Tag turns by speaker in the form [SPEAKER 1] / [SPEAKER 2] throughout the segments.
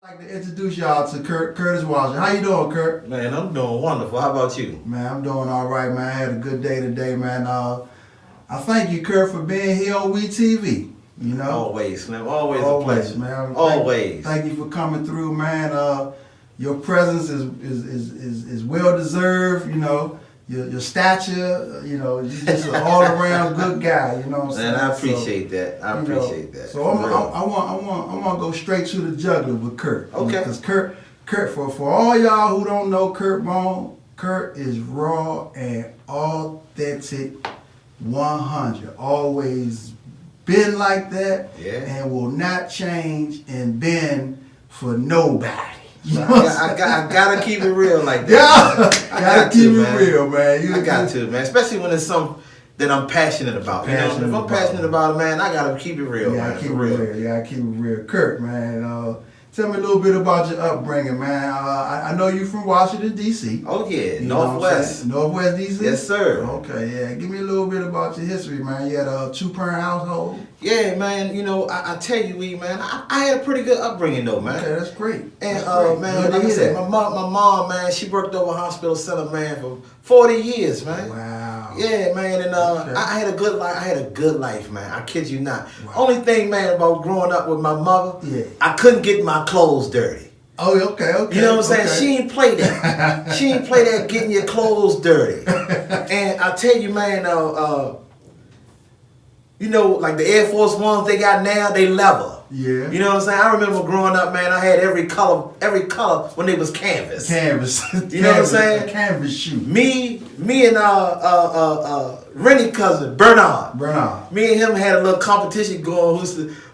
[SPEAKER 1] I'd like to introduce y'all to Curtis Washington. How you doing, Kurt?
[SPEAKER 2] Man, I'm doing wonderful. How about you?
[SPEAKER 1] Man, I'm doing all right, man. I had a good day today, man. I thank you, Kurt, for being here on WeTV. You know,
[SPEAKER 2] Always, Slim. Always a pleasure.
[SPEAKER 1] man.
[SPEAKER 2] Always.
[SPEAKER 1] Thank you for coming through, man. Your presence is well deserved. You know, your stature. You know, you're just an all around good guy. You know what I'm saying?
[SPEAKER 2] And I appreciate that. I appreciate that.
[SPEAKER 1] So I want to go straight to the jugular with Kurt.
[SPEAKER 2] Okay.
[SPEAKER 1] Because Kurt, for all y'all who don't know Kurt Bone, Kurt is raw and authentic, 100. Always been like that, and will not change and bend for nobody. You know
[SPEAKER 2] I gotta keep it real like that.
[SPEAKER 1] Yeah, gotta keep it real, man.
[SPEAKER 2] I got to, man. Especially when it's something that I'm passionate about. If I'm passionate about it, man, I gotta keep it real.
[SPEAKER 1] Yeah,
[SPEAKER 2] man.
[SPEAKER 1] keep it real. Yeah, keep it real. Kurt, man, tell me a little bit about your upbringing, man. I know you from Washington, D.C.
[SPEAKER 2] Oh yeah,
[SPEAKER 1] You know
[SPEAKER 2] Northwest.
[SPEAKER 1] Northwest D.C.?
[SPEAKER 2] Yes, sir.
[SPEAKER 1] Okay, yeah. Give me a little bit about your history, man. You had a two-parent household?
[SPEAKER 2] Yeah, man. You know, I tell you, man, I had a pretty good upbringing though, man.
[SPEAKER 1] Okay, that's great.
[SPEAKER 2] And man,
[SPEAKER 1] Good to
[SPEAKER 2] like I
[SPEAKER 1] hear
[SPEAKER 2] said,
[SPEAKER 1] that.
[SPEAKER 2] my mom, man, she worked over hospital center, man, for 40 years, man.
[SPEAKER 1] Wow.
[SPEAKER 2] Yeah, man, and
[SPEAKER 1] Okay.
[SPEAKER 2] I had a good life. I had a good life, man. I kid you not.
[SPEAKER 1] Wow.
[SPEAKER 2] Only thing, man, about growing up with my mother,
[SPEAKER 1] Yeah.
[SPEAKER 2] I couldn't get my clothes dirty.
[SPEAKER 1] Oh, okay.
[SPEAKER 2] You know what I'm saying?
[SPEAKER 1] Okay.
[SPEAKER 2] She ain't play that. She ain't play that getting your clothes dirty. And I tell you, man, you know, like the Air Force Ones they got now, they leather.
[SPEAKER 1] Yeah.
[SPEAKER 2] You know what I'm saying? I remember growing up, man, I had every color when they was canvas.
[SPEAKER 1] Canvas.
[SPEAKER 2] You know what I'm saying?
[SPEAKER 1] A canvas shoe.
[SPEAKER 2] Me and Rennie cousin, Bernard. Me and him had a little competition going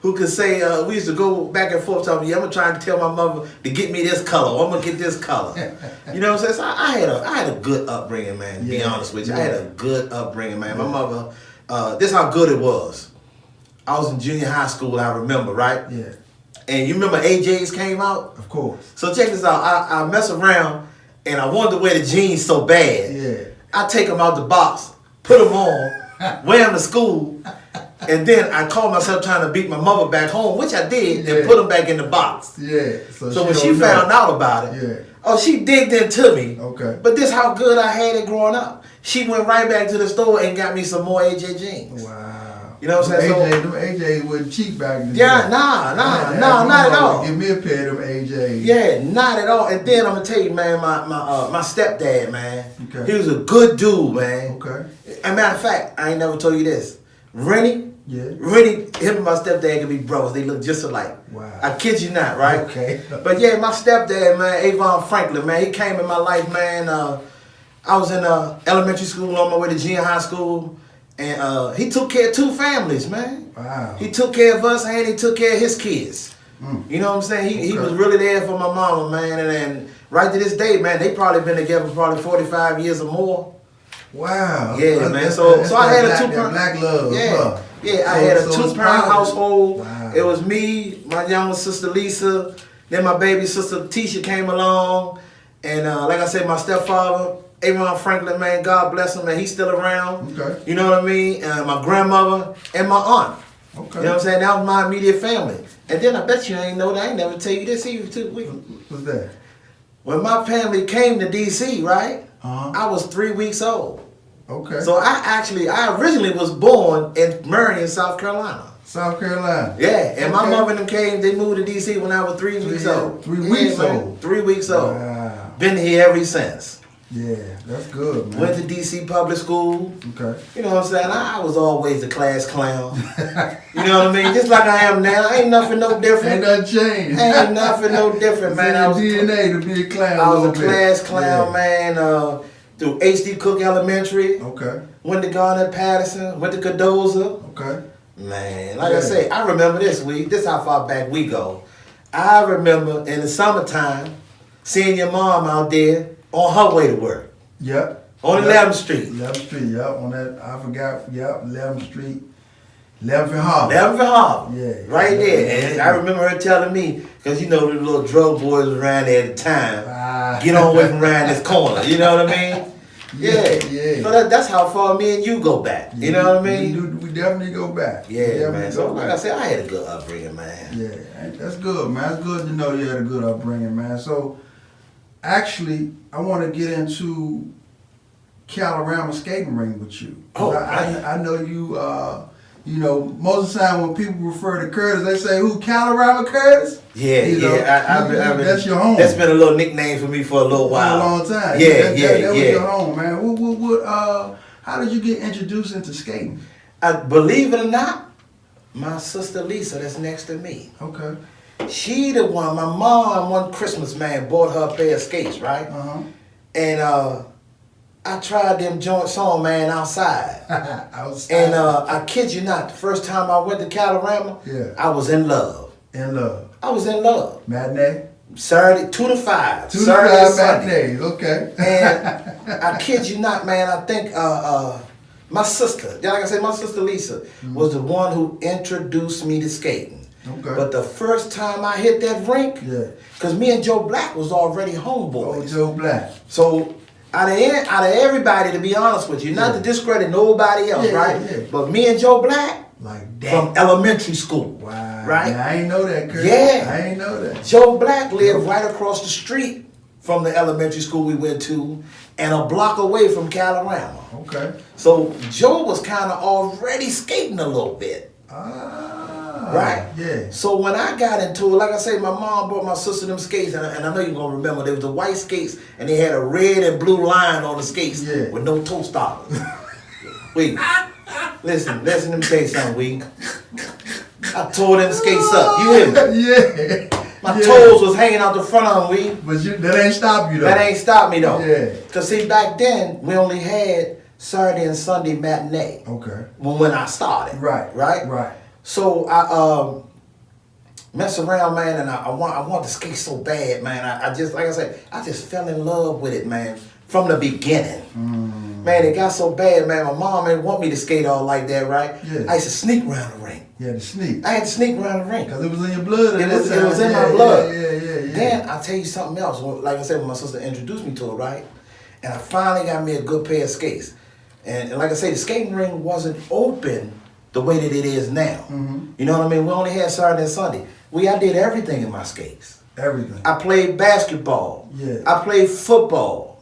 [SPEAKER 2] who could say, we used to go back and forth talking, I'm gonna try to tell my mother to get me this color, or I'm gonna get this color. You know what I'm saying? So I had a good upbringing, man, to be honest with you. I had a good upbringing, man. My mother, this how good it was. I was in junior high school, I remember, right?
[SPEAKER 1] Yeah.
[SPEAKER 2] And you remember AJ's came out?
[SPEAKER 1] Of course.
[SPEAKER 2] So check this out. I mess around and I wanted to wear the jeans so bad.
[SPEAKER 1] Yeah.
[SPEAKER 2] I take them out the box, put them on, wear them to school, and then I called myself trying to beat my mother back home, which I did, and put them back in the box.
[SPEAKER 1] Yeah.
[SPEAKER 2] So when she found out about it, she digged into me.
[SPEAKER 1] Okay.
[SPEAKER 2] But this how good I had it growing up. She went right back to the store and got me some more AJ jeans.
[SPEAKER 1] Wow.
[SPEAKER 2] You know what I'm saying?
[SPEAKER 1] Them AJ wasn't cheap back in the day.
[SPEAKER 2] Yeah, nah, not at all.
[SPEAKER 1] Give me a pair of them AJ.
[SPEAKER 2] Yeah, not at all. And then I'm gonna tell you, man, my stepdad, man,
[SPEAKER 1] Okay.
[SPEAKER 2] he was a good dude, man.
[SPEAKER 1] Okay.
[SPEAKER 2] As a matter of fact, I ain't never told you this. Rennie, him and my stepdad could be brothers. They look just alike.
[SPEAKER 1] Wow.
[SPEAKER 2] I kid you not, right?
[SPEAKER 1] Okay.
[SPEAKER 2] But yeah, my stepdad, man, Avon Franklin, man, he came in my life, man. I was in elementary school on my way to junior high school. And he took care of 2 families, man.
[SPEAKER 1] Wow.
[SPEAKER 2] He took care of us and he took care of his kids.
[SPEAKER 1] Mm.
[SPEAKER 2] You know what I'm saying? He was really there for my mama, man. And right to this day, man, they probably been together probably 45 years or more.
[SPEAKER 1] Wow.
[SPEAKER 2] Yeah, man. So I had a
[SPEAKER 1] black,
[SPEAKER 2] 2-parent.
[SPEAKER 1] Black love.
[SPEAKER 2] Yeah. Yeah, I had a 2-parent household.
[SPEAKER 1] Wow.
[SPEAKER 2] It was me, my younger sister Lisa, then my baby sister Tisha came along. And like I said, my stepfather, Avon Franklin, man, God bless him, man. He's still around.
[SPEAKER 1] Okay.
[SPEAKER 2] You know what I mean? My grandmother and my aunt.
[SPEAKER 1] Okay.
[SPEAKER 2] You know what I'm saying? That was my immediate family. And then I bet you ain't know that. I ain't never tell you this either, too.
[SPEAKER 1] What's that?
[SPEAKER 2] When my family came to D.C., right?
[SPEAKER 1] Uh-huh.
[SPEAKER 2] I was 3 weeks old.
[SPEAKER 1] Okay.
[SPEAKER 2] So I originally was born in Marion, South Carolina.
[SPEAKER 1] South Carolina.
[SPEAKER 2] Yeah, and my
[SPEAKER 1] Okay.
[SPEAKER 2] mother and them came, they moved to D.C. when I was 3 weeks old.
[SPEAKER 1] 3 weeks
[SPEAKER 2] man.
[SPEAKER 1] old?
[SPEAKER 2] 3 weeks old.
[SPEAKER 1] Wow.
[SPEAKER 2] Been here ever since.
[SPEAKER 1] Yeah, that's good, man.
[SPEAKER 2] Went to D.C. public school.
[SPEAKER 1] Okay.
[SPEAKER 2] You know what I'm saying? I was always the class clown. You know what I mean? Just like I am now. Ain't nothing no different.
[SPEAKER 1] Ain't nothing changed.
[SPEAKER 2] Ain't nothing no different, man.
[SPEAKER 1] I was DNA to be a clown.
[SPEAKER 2] I was a
[SPEAKER 1] little bit.
[SPEAKER 2] class clown, man. Through H.D. Cook Elementary.
[SPEAKER 1] Okay.
[SPEAKER 2] Went to Garnet Patterson. Went to Cadoza.
[SPEAKER 1] Okay.
[SPEAKER 2] Man, like I say, I remember this week. This how far back we go. I remember in the summertime seeing your mom out there on her way to work.
[SPEAKER 1] Yep.
[SPEAKER 2] On 11th Street.
[SPEAKER 1] 11th Street, yep. On that, I forgot, yep, 11th Street. 11th and Harvard.
[SPEAKER 2] 11th and Harvard.
[SPEAKER 1] Yeah.
[SPEAKER 2] Right there.
[SPEAKER 1] Yeah.
[SPEAKER 2] And I remember her telling me, because you know the little drug boys was around there at the time, get on away from around this corner. You know what I mean? Yeah. So that's how far me and you go back. You know what I mean?
[SPEAKER 1] We definitely go back.
[SPEAKER 2] Yeah, man. So like I said, I had a good upbringing, man.
[SPEAKER 1] Yeah, that's good, man. It's good to know you had a good upbringing, man. So, actually, I want to get into Calorama skating ring with you. I know you. You know, most of the time when people refer to Curtis, they say, "Who, Calorama Curtis?" That's your home.
[SPEAKER 2] That's been a little nickname for me for a little while.
[SPEAKER 1] For a long time.
[SPEAKER 2] That
[SPEAKER 1] was your home, man. How did you get introduced into skating?
[SPEAKER 2] Believe it or not, my sister Lisa, that's next to me.
[SPEAKER 1] Okay.
[SPEAKER 2] She the one. My mom one Christmas, man, bought her a pair of skates, right? And I tried them joints on, man, outside. And I kid you not, the first time I went to Calorama, I was in love. I was in love.
[SPEAKER 1] Matinee?
[SPEAKER 2] Saturday, 2 to 5.
[SPEAKER 1] 2 to 5 matinees, okay.
[SPEAKER 2] And I kid you not, man, I think my sister, like I said, my sister Lisa was the one who introduced me to skating.
[SPEAKER 1] Okay.
[SPEAKER 2] But the first time I hit that rink, because me and Joe Black was already homeboys.
[SPEAKER 1] Oh, Joe Black.
[SPEAKER 2] So out of everybody, to be honest with you, not to discredit nobody else, right? But me and Joe Black,
[SPEAKER 1] like that.
[SPEAKER 2] From elementary school.
[SPEAKER 1] Wow.
[SPEAKER 2] Right?
[SPEAKER 1] Yeah, I ain't know that, Kurt.
[SPEAKER 2] Yeah.
[SPEAKER 1] I ain't know that.
[SPEAKER 2] Joe Black lived right across the street from the elementary school we went to and a block away from Calorama.
[SPEAKER 1] Okay.
[SPEAKER 2] So Joe was kind of already skating a little bit. Right?
[SPEAKER 1] Yeah.
[SPEAKER 2] So when I got into it, like I say, my mom bought my sister them skates, and I know you're going to remember, there was the white skates, and they had a red and blue line on the skates with no toe stoppers. Wait, listen, let me tell you something, Week. I tore them skates up. You hear me?
[SPEAKER 1] Yeah.
[SPEAKER 2] My toes was hanging out the front of them, Week.
[SPEAKER 1] But that ain't stop you, though.
[SPEAKER 2] That ain't stop me, though.
[SPEAKER 1] Yeah.
[SPEAKER 2] Because, see, back then, we only had Saturday and Sunday matinee.
[SPEAKER 1] Okay.
[SPEAKER 2] When I started.
[SPEAKER 1] Right.
[SPEAKER 2] So I mess around, man, and I want to skate so bad, man. I just, like I said, I just fell in love with it, man, from the beginning. Man, it got so bad, man. My mom didn't want me to skate all like that, right?
[SPEAKER 1] Yeah.
[SPEAKER 2] I used to sneak around the ring.
[SPEAKER 1] Yeah, to sneak.
[SPEAKER 2] I had to sneak around the ring.
[SPEAKER 1] Because it was in your blood.
[SPEAKER 2] It was in my blood.
[SPEAKER 1] Yeah.
[SPEAKER 2] Then I'll tell you something else. Like I said, when my sister introduced me to it, right? And I finally got me a good pair of skates. And like I say, the skating ring wasn't open the way that it is now. You know what I mean? We only had Saturday and Sunday. I did everything in my skates.
[SPEAKER 1] Everything.
[SPEAKER 2] I played basketball.
[SPEAKER 1] Yeah.
[SPEAKER 2] I played football.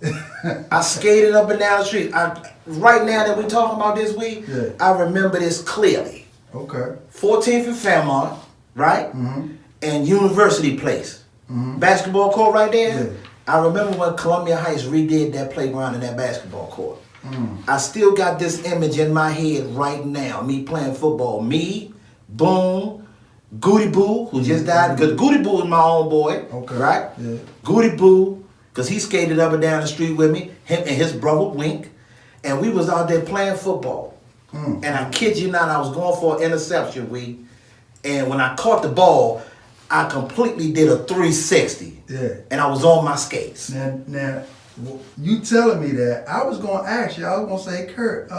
[SPEAKER 2] I skated up and down the street. Right now that we're talking about this week, I remember this clearly.
[SPEAKER 1] Okay.
[SPEAKER 2] 14th and Fairmont, right? And University Place. Basketball court right there.
[SPEAKER 1] Yeah.
[SPEAKER 2] I remember when Columbia Heights redid that playground and that basketball court. I still got this image in my head right now. Me playing football. Me, Boom, Goody Boo, who just died. Because Goody Boo is my own boy.
[SPEAKER 1] Okay.
[SPEAKER 2] Right?
[SPEAKER 1] Yeah.
[SPEAKER 2] Goody Boo, because he skated up and down the street with me. Him and his brother Wink. And we was out there playing football. And I kid you not, I was going for an interception, and when I caught the ball, I completely did a 360.
[SPEAKER 1] Yeah.
[SPEAKER 2] And I was on my skates.
[SPEAKER 1] Now, you telling me that, I was going to ask you, I was going to say, Kurt,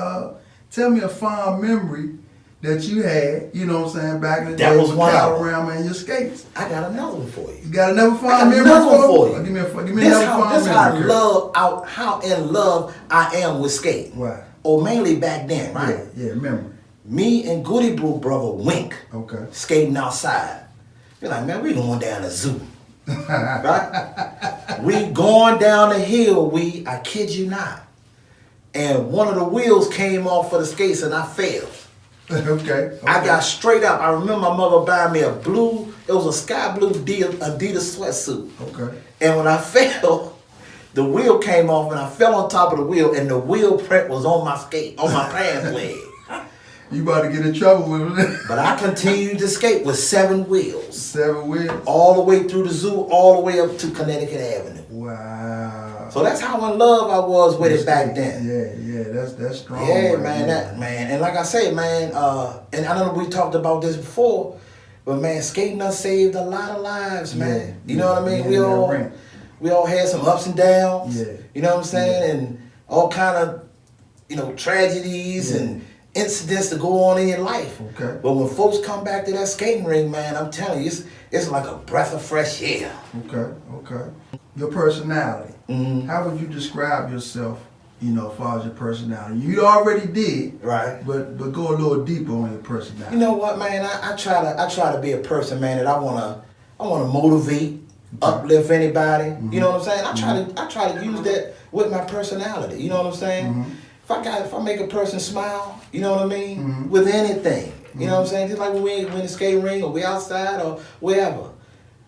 [SPEAKER 1] tell me a fond memory that you had, you know what I'm saying, back in the day with Calorama and your skates.
[SPEAKER 2] I got another one for you.
[SPEAKER 1] You got another fond memory
[SPEAKER 2] for you?
[SPEAKER 1] Give me another fond memory.
[SPEAKER 2] How in love I am with skating.
[SPEAKER 1] Right.
[SPEAKER 2] Or mainly back then, right?
[SPEAKER 1] Yeah, remember.
[SPEAKER 2] Me and Goody Boo brother Wink skating outside. You're like, man, we going down the zoo. Right? We going down the hill, I kid you not. And one of the wheels came off for the skates and I fell.
[SPEAKER 1] Okay.
[SPEAKER 2] I got straight up. I remember my mother buying me it was a sky blue Adidas sweatsuit.
[SPEAKER 1] Okay.
[SPEAKER 2] And when I fell, the wheel came off and I fell on top of the wheel and the wheel print was on my pants leg.
[SPEAKER 1] You about to get in trouble with it.
[SPEAKER 2] But I continued to skate with 7 wheels.
[SPEAKER 1] 7 wheels?
[SPEAKER 2] All the way through the zoo, all the way up to Connecticut Avenue.
[SPEAKER 1] Wow.
[SPEAKER 2] So that's how in love I was with it back then.
[SPEAKER 1] Yeah, that's strong.
[SPEAKER 2] Yeah, man, and like I say, man, and I know we talked about this before, but man, skating done saved a lot of lives, man. You know what I mean? We all had some ups and downs.
[SPEAKER 1] Yeah.
[SPEAKER 2] You know what I'm saying? And all kind of, tragedies and incidents to go on in your life.
[SPEAKER 1] Okay.
[SPEAKER 2] But when folks come back to that skating ring, man, I'm telling you, it's like a breath of fresh air.
[SPEAKER 1] Okay. Your personality. How would you describe yourself you know, as far as your personality? You already did,
[SPEAKER 2] right?
[SPEAKER 1] But go a little deeper on your personality.
[SPEAKER 2] You know what, man? I try to be a person, man, that I wanna motivate, uplift anybody. You know what I'm saying? I try to use that with my personality. You know what I'm saying? If I make a person smile, you know what I mean, with anything. You know what I'm saying? Just like when we in the skating ring or we outside or wherever.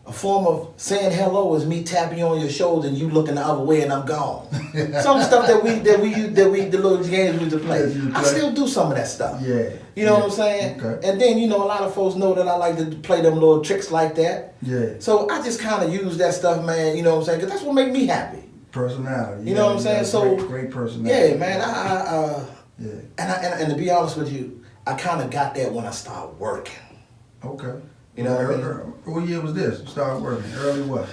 [SPEAKER 2] A form of saying hello is me tapping you on your shoulder and you looking the other way and I'm gone. Some stuff that we the little games we used to play. I still do some of that stuff.
[SPEAKER 1] Yeah.
[SPEAKER 2] You know what I'm saying?
[SPEAKER 1] Okay.
[SPEAKER 2] And then, you know, a lot of folks know that I like to play them little tricks like that.
[SPEAKER 1] Yeah.
[SPEAKER 2] So I just kind of use that stuff, man, you know what I'm saying? Because that's what make me happy.
[SPEAKER 1] Personality.
[SPEAKER 2] You know what I'm saying? So
[SPEAKER 1] great personality.
[SPEAKER 2] Yeah, man. And to be honest with you, I kind of got that when I started working.
[SPEAKER 1] Okay.
[SPEAKER 2] You know what I mean?
[SPEAKER 1] What year was this? You started working early what?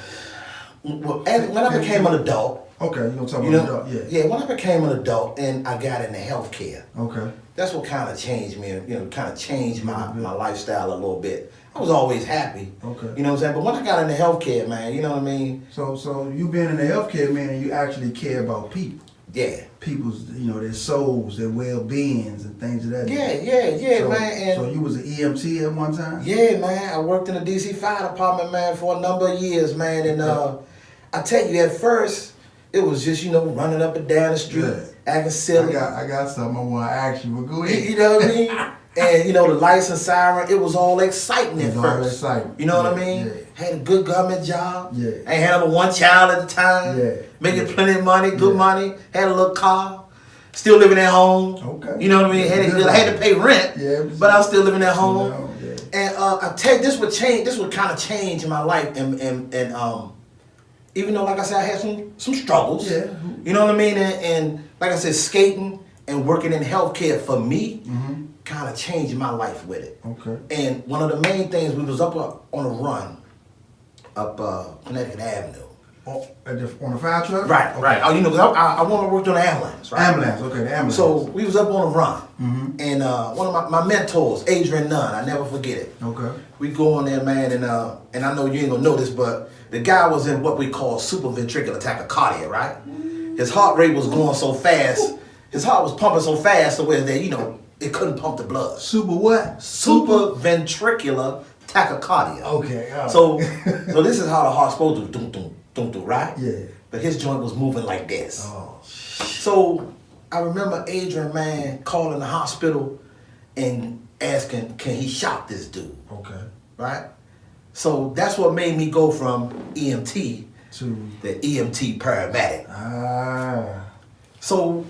[SPEAKER 2] Well, when I became an adult.
[SPEAKER 1] Okay, you gonna talk about adult? Yeah.
[SPEAKER 2] Yeah, when I became an adult and I got into healthcare.
[SPEAKER 1] Okay.
[SPEAKER 2] That's what kind of changed me. You know, kind of changed my lifestyle a little bit. I was always happy.
[SPEAKER 1] Okay.
[SPEAKER 2] You know what I'm saying? But when I got into healthcare, man, you know what I mean?
[SPEAKER 1] So you being in the healthcare, man, you actually care about people.
[SPEAKER 2] Yeah.
[SPEAKER 1] People's, you know, their souls, their well-beings and things of that nature.
[SPEAKER 2] Yeah, man. And
[SPEAKER 1] so you was an EMT at one time?
[SPEAKER 2] Yeah, man. I worked in the DC Fire Department, man, for a number of years, man. And I tell you, at first, it was just, you know, running up and down the street, acting silly.
[SPEAKER 1] I got something I want to ask you, but go ahead.
[SPEAKER 2] You know what I mean? And, you know, the lights and siren, it was all exciting at first.
[SPEAKER 1] All exciting.
[SPEAKER 2] You know what I mean?
[SPEAKER 1] Yeah.
[SPEAKER 2] Had a good government job.
[SPEAKER 1] Yeah.
[SPEAKER 2] I had number one child at the time.
[SPEAKER 1] Yeah.
[SPEAKER 2] Making plenty of money, good money. Had a little car. Still living at home.
[SPEAKER 1] Okay.
[SPEAKER 2] You know what I mean? Had to pay rent.
[SPEAKER 1] Yeah.
[SPEAKER 2] But I was still living at home.
[SPEAKER 1] Yeah.
[SPEAKER 2] And I tell you, this would kind of change my life. And even though, like I said, I had some struggles.
[SPEAKER 1] Yeah.
[SPEAKER 2] You know what I mean? And like I said, skating and working in healthcare for me kind of changed my life with it.
[SPEAKER 1] Okay.
[SPEAKER 2] And one of the main things, we was up on a run up Connecticut Avenue.
[SPEAKER 1] On the fire truck?
[SPEAKER 2] Right,
[SPEAKER 1] okay.
[SPEAKER 2] right. Oh, you know, 'cause I want to work on the ambulance, right?
[SPEAKER 1] Ambulance, okay, the ambulance.
[SPEAKER 2] So we was up on a run, and one of my mentors, Adrian Nunn, I never forget it.
[SPEAKER 1] Okay.
[SPEAKER 2] We go on there, man, and I know you ain't gonna know this, but the guy was in what we call supraventricular tachycardia, right? His heart rate was going so fast, his heart was pumping so fast, to where that, you know, it couldn't pump the blood.
[SPEAKER 1] Super what?
[SPEAKER 2] Supraventricular tachycardia.
[SPEAKER 1] Okay. Right.
[SPEAKER 2] So this is how the heart's supposed to do, right?
[SPEAKER 1] Yeah.
[SPEAKER 2] But his joint was moving like this.
[SPEAKER 1] Oh.
[SPEAKER 2] So I remember Adrian, man, calling the hospital and asking, can he shock this dude?
[SPEAKER 1] Okay.
[SPEAKER 2] Right? So that's what made me go from EMT
[SPEAKER 1] to
[SPEAKER 2] the EMT paramedic.
[SPEAKER 1] Ah.
[SPEAKER 2] So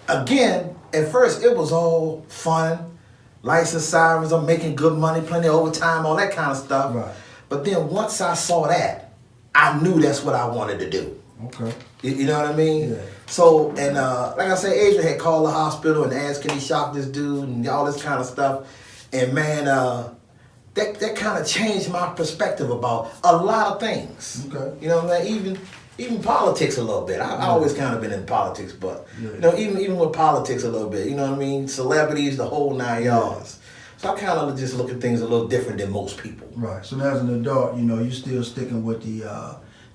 [SPEAKER 2] again, at first it was all fun. Lights and sirens, I'm making good money, plenty of overtime, all that kind of stuff.
[SPEAKER 1] Right.
[SPEAKER 2] But then once I saw that, I knew that's what I wanted to do.
[SPEAKER 1] Okay.
[SPEAKER 2] You know what I mean?
[SPEAKER 1] Yeah.
[SPEAKER 2] So, and like I said, Adrian had called the hospital and asked, can he shock this dude and all this kind of stuff. And man, that kind of changed my perspective about a lot of things.
[SPEAKER 1] Okay.
[SPEAKER 2] You know what I mean? Even politics a little bit. I always kind of been in politics, but you know, even with politics a little bit, you know what I mean? Celebrities, the whole 9 yards. So I kind of just look at things a little different than most people.
[SPEAKER 1] Right. So now as an adult, you know, you still sticking with the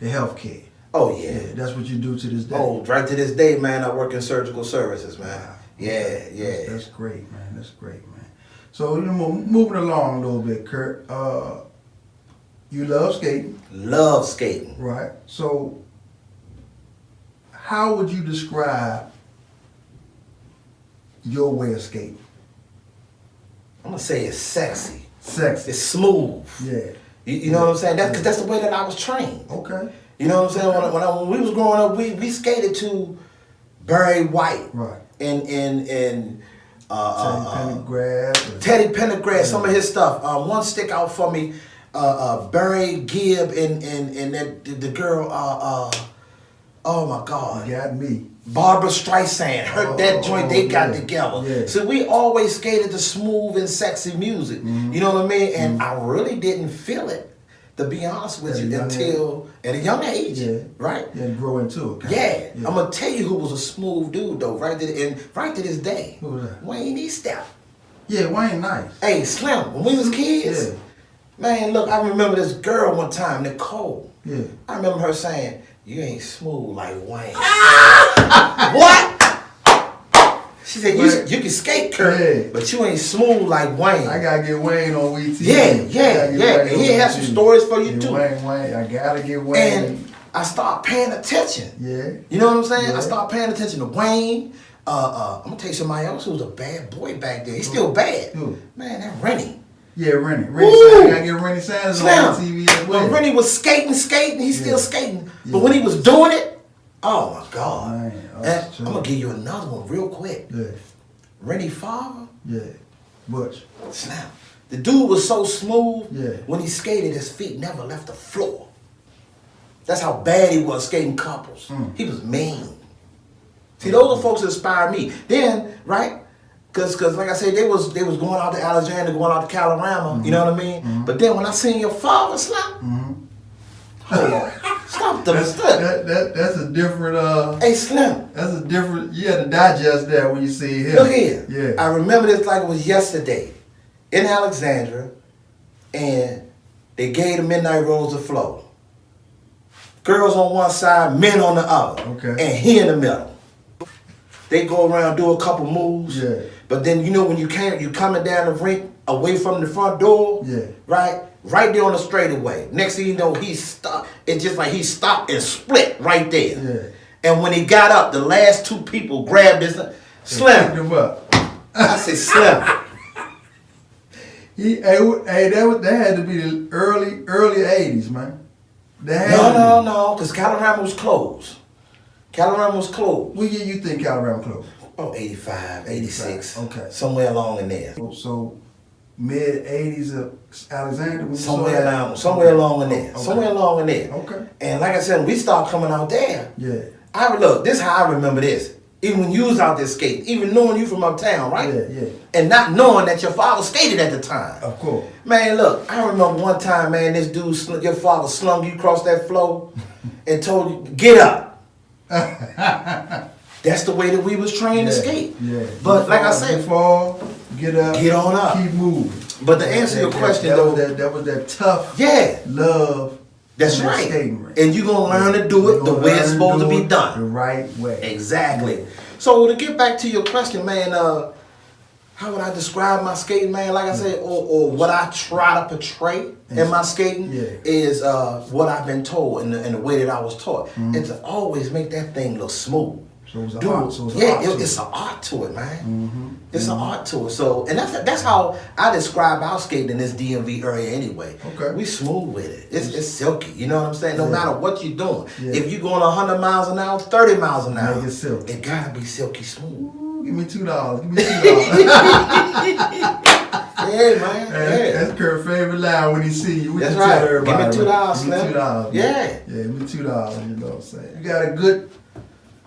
[SPEAKER 1] healthcare.
[SPEAKER 2] Oh yeah.
[SPEAKER 1] That's what you do to this day.
[SPEAKER 2] Oh, right to this day, man. I work in surgical services, man.
[SPEAKER 1] Wow.
[SPEAKER 2] Yeah.
[SPEAKER 1] That's great, man. That's great, man. So you know, moving along a little bit, Kurt. You love skating.
[SPEAKER 2] Love skating.
[SPEAKER 1] Right. So how would you describe your way of skating?
[SPEAKER 2] I'm gonna say it's sexy.
[SPEAKER 1] Sexy.
[SPEAKER 2] It's smooth.
[SPEAKER 1] Yeah.
[SPEAKER 2] You know what I'm saying? Because that's the way that I was trained.
[SPEAKER 1] Okay.
[SPEAKER 2] You know what I'm saying? When we was growing up, we skated to Barry White.
[SPEAKER 1] Right.
[SPEAKER 2] And
[SPEAKER 1] Teddy Pendergrass.
[SPEAKER 2] some of his stuff. One stick out for me, Barry Gibb and that the girl. Oh my God.
[SPEAKER 1] You got me.
[SPEAKER 2] Barbara Streisand, that joint they got together.
[SPEAKER 1] Yeah.
[SPEAKER 2] So we always skated to smooth and sexy music. You know what I mean? And I really didn't feel it, to be honest with you, until at a young age.
[SPEAKER 1] Yeah.
[SPEAKER 2] Right?
[SPEAKER 1] Yeah, grow into it.
[SPEAKER 2] Yeah. I'm gonna tell you who was a smooth dude though, right to this day.
[SPEAKER 1] Who was that?
[SPEAKER 2] Wayne Eastep.
[SPEAKER 1] Yeah, Wayne nice.
[SPEAKER 2] Hey, Slim, when we was kids, man, look, I remember this girl one time, Nicole.
[SPEAKER 1] Yeah.
[SPEAKER 2] I remember her saying, "You ain't smooth like Wayne." What? She said, you can skate, Kurt, but you ain't smooth like Wayne.
[SPEAKER 1] I gotta get Wayne on WeTV.
[SPEAKER 2] Yeah. And he has some stories for you too.
[SPEAKER 1] Wayne, I gotta get Wayne.
[SPEAKER 2] And I start paying attention.
[SPEAKER 1] Yeah.
[SPEAKER 2] You know what I'm saying?
[SPEAKER 1] Yeah.
[SPEAKER 2] I start paying attention to Wayne. I'm gonna tell you somebody else who was a bad boy back then. He's still bad.
[SPEAKER 1] Who?
[SPEAKER 2] Man, that Rennie.
[SPEAKER 1] Yeah, Rennie. I gotta get Rennie Sanders on TV as well.
[SPEAKER 2] When Rennie was skating, he's still skating. But when he was doing it, oh my God.
[SPEAKER 1] Man,
[SPEAKER 2] And I'm gonna give you another one real quick.
[SPEAKER 1] Yeah.
[SPEAKER 2] Rennie father.
[SPEAKER 1] Yeah. Butch.
[SPEAKER 2] Snap. The dude was so smooth.
[SPEAKER 1] Yeah.
[SPEAKER 2] When he skated, his feet never left the floor. That's how bad he was skating couples. He was mean. See, those are folks that inspire me. Then, right? Cause like I said, they was going out to Alexander, going out to Calorama, you know what I mean? But then when I seen your father slap, hold on. Stop the
[SPEAKER 1] That's a different
[SPEAKER 2] Hey Slim.
[SPEAKER 1] That's a different you had to digest that when you see him.
[SPEAKER 2] Look here.
[SPEAKER 1] Yeah.
[SPEAKER 2] I remember this like it was yesterday. In Alexandria, and they gave the Midnight Rose a flow. Girls on one side, men on the other.
[SPEAKER 1] Okay.
[SPEAKER 2] And he in the middle. They go around, do a couple moves.
[SPEAKER 1] Yeah.
[SPEAKER 2] But then you know when you coming down the rink away from the front door.
[SPEAKER 1] Yeah.
[SPEAKER 2] Right there on the straightaway. Next thing you know, he stopped. It's just like he stopped and split right there.
[SPEAKER 1] Yeah.
[SPEAKER 2] And when he got up, the last two people grabbed his Slim.
[SPEAKER 1] Picked him up.
[SPEAKER 2] I said, Slim.
[SPEAKER 1] That had to be the early 80s, man.
[SPEAKER 2] No, because Calorama was closed. Calorama was closed.
[SPEAKER 1] What year you think Calorama closed?
[SPEAKER 2] Oh, 85, 86.
[SPEAKER 1] Okay.
[SPEAKER 2] Somewhere along in there.
[SPEAKER 1] So mid 80s of Alexander?
[SPEAKER 2] Somewhere along in there.
[SPEAKER 1] Okay.
[SPEAKER 2] Somewhere along in there.
[SPEAKER 1] Okay.
[SPEAKER 2] And like I said, when we start coming out there,
[SPEAKER 1] Yeah.
[SPEAKER 2] Look, this is how I remember this. Even when you was out there skating, even knowing you from uptown, right?
[SPEAKER 1] Yeah.
[SPEAKER 2] And not knowing that your father skated at the time.
[SPEAKER 1] Of course.
[SPEAKER 2] Man, look, I remember one time, man, this dude, your father slung you across that floor and told you, get up. That's the way that we was trained to skate.
[SPEAKER 1] Yeah.
[SPEAKER 2] But like I said,
[SPEAKER 1] fall, get up,
[SPEAKER 2] get on up,
[SPEAKER 1] keep moving.
[SPEAKER 2] But to answer your question, though,
[SPEAKER 1] that was that tough love.
[SPEAKER 2] That's right. And you're going to learn to do it the way it's supposed to be done.
[SPEAKER 1] The right way.
[SPEAKER 2] Exactly. Yeah. So to get back to your question, man, how would I describe my skating, man? Like I said, or what I try to portray in my skating is what I've been told in the way that I was taught. And to always make that thing look smooth.
[SPEAKER 1] So it's an art.
[SPEAKER 2] It's an art to it, man. It's an art to it. So, and that's how I describe our skating in this DMV area anyway.
[SPEAKER 1] Okay.
[SPEAKER 2] We smooth with it. It's silky. You know what I'm saying? No matter what you're doing. If you're going 100 miles an hour, 30 miles an hour,
[SPEAKER 1] make it silky.
[SPEAKER 2] It gotta be silky smooth.
[SPEAKER 1] Ooh, give me $2. Give me $2.
[SPEAKER 2] Yeah, man.
[SPEAKER 1] That's Kurt's favorite line when he see you.
[SPEAKER 2] That's right.
[SPEAKER 1] Tell everybody,
[SPEAKER 2] give me $2,
[SPEAKER 1] Slim. Give me $2.
[SPEAKER 2] Yeah.
[SPEAKER 1] Give me $2. You know what I'm saying? You got a good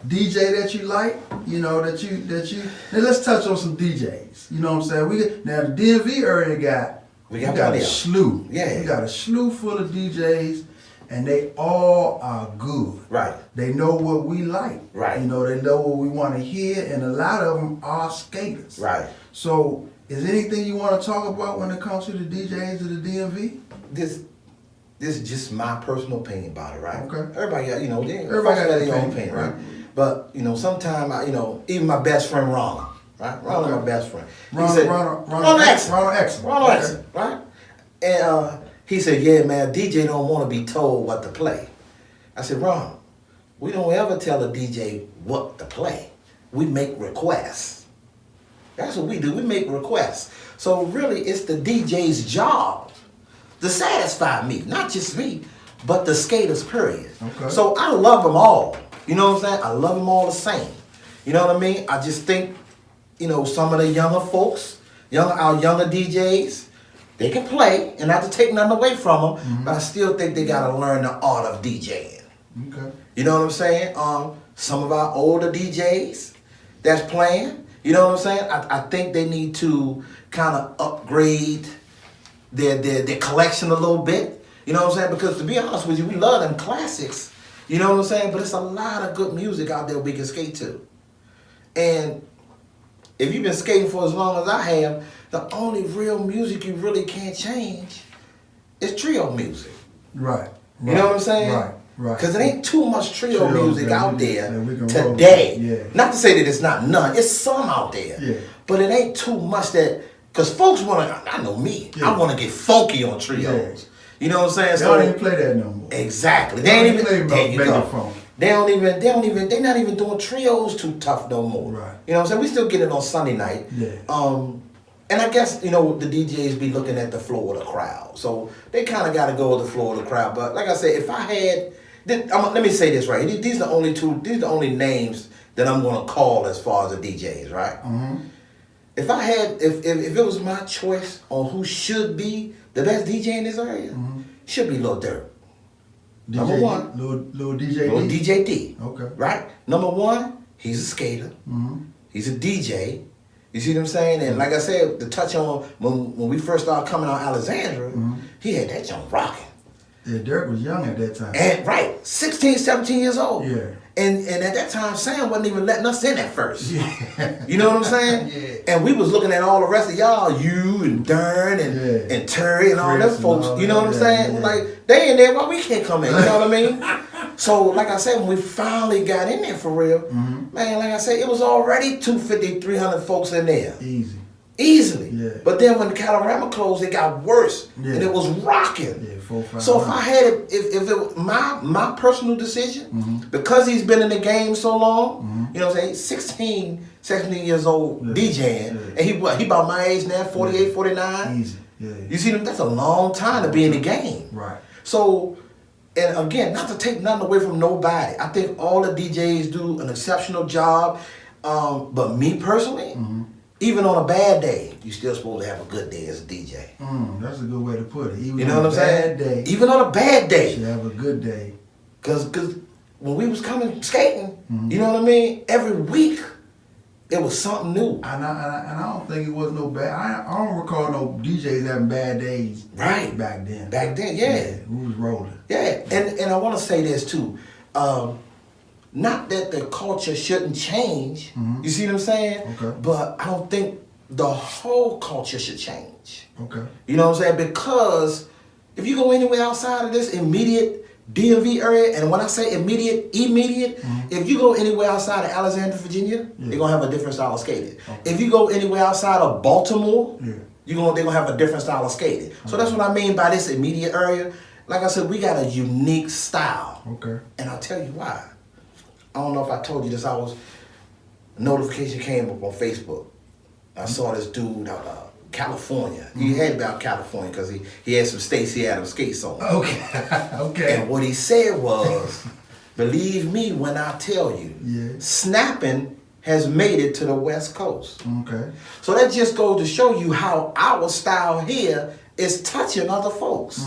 [SPEAKER 1] DJ that you like, you know, that you now let's touch on some DJs. You know what I'm saying? Now the DMV area we got a slew.
[SPEAKER 2] Yeah.
[SPEAKER 1] We got a slew full of DJs and they all are good.
[SPEAKER 2] Right.
[SPEAKER 1] They know what we like.
[SPEAKER 2] Right.
[SPEAKER 1] You know, they know what we want to hear, and a lot of them are skaters.
[SPEAKER 2] Right.
[SPEAKER 1] So is there anything you want to talk about when it comes to the DJs of the DMV?
[SPEAKER 2] This is just my personal opinion about it, right?
[SPEAKER 1] Okay.
[SPEAKER 2] Everybody got,
[SPEAKER 1] everybody got
[SPEAKER 2] their own opinion, right? But, sometimes, even my best friend, Ronald, right? Ronald, my best friend.
[SPEAKER 1] Ronald
[SPEAKER 2] Exon, right? And he said, yeah, man, DJ don't want to be told what to play. I said, Ronald, we don't ever tell a DJ what to play. We make requests. That's what we do. We make requests. So really, it's the DJ's job to satisfy me, not just me, but the skaters, period.
[SPEAKER 1] Okay.
[SPEAKER 2] So I love them all. You know what I'm saying? I love them all the same. You know what I mean? I just think, some of the younger folks, our younger DJs, they can play, and not to take nothing away from them, but I still think they got to learn the art of DJing.
[SPEAKER 1] Okay.
[SPEAKER 2] You know what I'm saying? Some of our older DJs that's playing, you know what I'm saying? I think they need to kind of upgrade their collection a little bit. You know what I'm saying? Because to be honest with you, we love them classics. You know what I'm saying? But it's a lot of good music out there we can skate to. And if you've been skating for as long as I have, the only real music you really can't change is trio music.
[SPEAKER 1] Right.
[SPEAKER 2] You know what I'm saying?
[SPEAKER 1] Right. Right.
[SPEAKER 2] Because it ain't too much trio music out there
[SPEAKER 1] today.
[SPEAKER 2] Yeah. Not to say that it's not none. It's some out there.
[SPEAKER 1] Yeah.
[SPEAKER 2] But it ain't too much that, because folks want to, I know me, I want to get funky on trios. Yeah. You know what I'm saying?
[SPEAKER 1] They don't even play that no more.
[SPEAKER 2] Exactly. They ain't even
[SPEAKER 1] play funky.
[SPEAKER 2] They're not even doing trios too tough no more.
[SPEAKER 1] Right.
[SPEAKER 2] You know what I'm saying? We still get it on Sunday night.
[SPEAKER 1] Yeah.
[SPEAKER 2] And I guess, the DJs be looking at the flow of the crowd. So they kind of got to go with the flow of the crowd. But like I said, if I had, let me say this right. These are the only names that I'm going to call as far as the DJs, right?
[SPEAKER 1] Mm-hmm.
[SPEAKER 2] If I had, if it was my choice on who should be the best DJ in this area, should be Lil Durk. Number one.
[SPEAKER 1] Lil DJ
[SPEAKER 2] Lil DJ D.
[SPEAKER 1] Okay.
[SPEAKER 2] Right? Number one, he's a skater.
[SPEAKER 1] Mm-hmm.
[SPEAKER 2] He's a DJ. You see what I'm saying? And like I said, to touch on when we first started coming out Alexandria, he had that jump rocking.
[SPEAKER 1] Yeah, Dirk was young at that time.
[SPEAKER 2] And right, 16, 17 years old.
[SPEAKER 1] Yeah.
[SPEAKER 2] And at that time, Sam wasn't even letting us in at first.
[SPEAKER 1] Yeah.
[SPEAKER 2] You know what I'm saying?
[SPEAKER 1] Yeah.
[SPEAKER 2] And we was looking at all the rest of y'all, you and Dern and Terry and all them folks. You know what I'm saying?
[SPEAKER 1] Yeah.
[SPEAKER 2] Like, they in there, why we can't come in? You know what I mean? So, like I said, when we finally got in there for real, man, like I said, it was already 250, 300 folks in there. Easily.
[SPEAKER 1] Yeah.
[SPEAKER 2] But then when the Calorama closed, it got worse.
[SPEAKER 1] Yeah.
[SPEAKER 2] And it was rocking.
[SPEAKER 1] Yeah, 4, 5.
[SPEAKER 2] So if I had it, if it was my personal decision, because he's been in the game so long, you know what I'm saying, 16, 17 years old DJing, and he about my age now, 48, 49.
[SPEAKER 1] Easy. Yeah.
[SPEAKER 2] You see, that's a long time to be in the game.
[SPEAKER 1] Right.
[SPEAKER 2] So, and again, not to take nothing away from nobody. I think all the DJs do an exceptional job. But me personally, even on a bad day, you still supposed to have a good day as a DJ.
[SPEAKER 1] That's a good way to put it. Even
[SPEAKER 2] you know what I'm saying?
[SPEAKER 1] Day,
[SPEAKER 2] even on a bad day.
[SPEAKER 1] You should have a good day.
[SPEAKER 2] Cause when we was coming skating, you know what I mean? Every week, it was something new.
[SPEAKER 1] And I don't think it was no bad. I don't recall no DJs having bad days.
[SPEAKER 2] Right.
[SPEAKER 1] Back then.
[SPEAKER 2] Back then, yeah.
[SPEAKER 1] We was rolling.
[SPEAKER 2] Yeah, and I want to say this too. Not that the culture shouldn't change. You see what I'm saying?
[SPEAKER 1] Okay.
[SPEAKER 2] But I don't think the whole culture should change.
[SPEAKER 1] Okay.
[SPEAKER 2] You know what I'm saying? Because if you go anywhere outside of this immediate DMV area, and when I say immediate, if you go anywhere outside of Alexandria, Virginia, they're gonna have a different style of skating. Okay. If you go anywhere outside of Baltimore, they're gonna have a different style of skating. So that's what I mean by this immediate area. Like I said, we got a unique style.
[SPEAKER 1] Okay.
[SPEAKER 2] And I'll tell you why. I don't know if I told you this. A notification came up on Facebook. I saw this dude out of California. He had about California because he had some Stacey Adams skates on.
[SPEAKER 1] Okay. Okay.
[SPEAKER 2] And what he said was, believe me when I tell you, snapping has made it to the West Coast.
[SPEAKER 1] Okay.
[SPEAKER 2] So that just goes to show you how our style here is touching other folks.